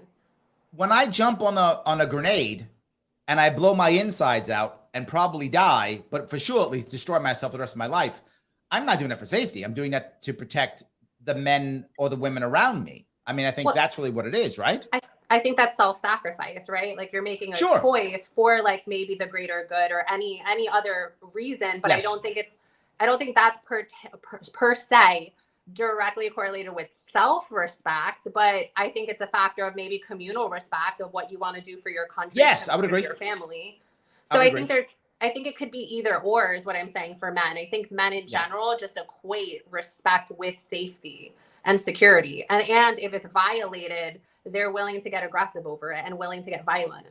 When I jump on a grenade and I blow my insides out and probably die, but for sure at least destroy myself the rest of my life, I'm not doing that for safety. I'm doing that to protect the men or the women around me. I mean, I think that's really what it is, right? I think that's self-sacrifice, right? Like you're making a choice for like maybe the greater good or any other reason, but I don't think that's per se directly correlated with self-respect, but I think it's a factor of maybe communal respect of what you want to do for your country. Yes, I would agree. Your family. So I think it could be either or is what I'm saying for men. I think men in general just equate respect with safety and security. And if it's violated, they're willing to get aggressive over it and willing to get violent.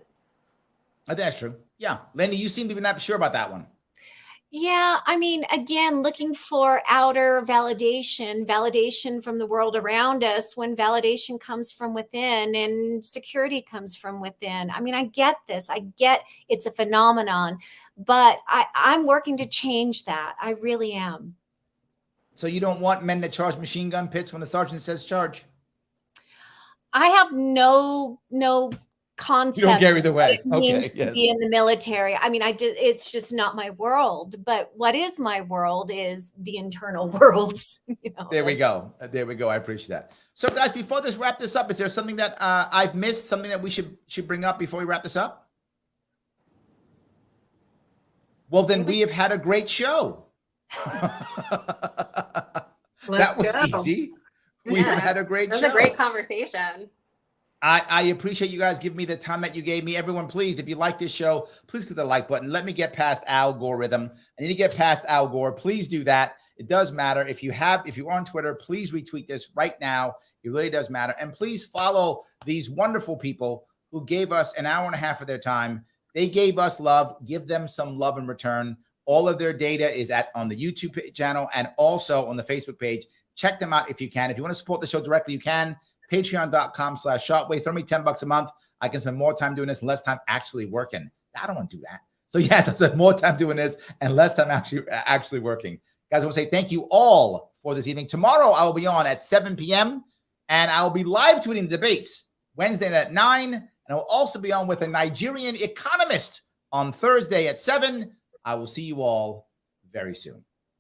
I think that's true. Yeah. Lainie, you seem to be not sure about that one. Yeah, I mean, again, looking for outer validation from the world around us when validation comes from within and security comes from within. I mean, I get this. I get it's a phenomenon, but I'm working to change that. I really am. So you don't want men that charge machine gun pits when the sergeant says charge? I have no concept. You don't care either way. Okay. To be in the military. I mean, it's just not my world. But what is my world is the internal worlds. There we go. I appreciate that. So, guys, before this wrap this up, is there something that I've missed? Something that we should bring up before we wrap this up? Well, then we have had a great show. That was easy. We've had a great show. It was a great conversation. I appreciate you guys giving me the time that you gave me. Everyone, please, if you like this show, please click the like button. Let me get past algorithm. I need to get past Al Gore. Please do that. It does matter. If you're on Twitter, please retweet this right now. It really does matter. And please follow these wonderful people who gave us an hour and a half of their time. They gave us love. Give them some love in return. All of their data is on the YouTube channel and also on the Facebook page. Check them out if you can. If you want to support the show directly, you can. Patreon.com/Sharpeway. Throw me $10 a month. I can spend more time doing this and less time actually working. I don't want to do that. So yes, I spend more time doing this and less time actually working. Guys, I want to say thank you all for this evening. Tomorrow I will be on at 7 p.m. and I will be live tweeting debates Wednesday at 9. And I will also be on with a Nigerian economist on Thursday at 7. I will see you all very soon.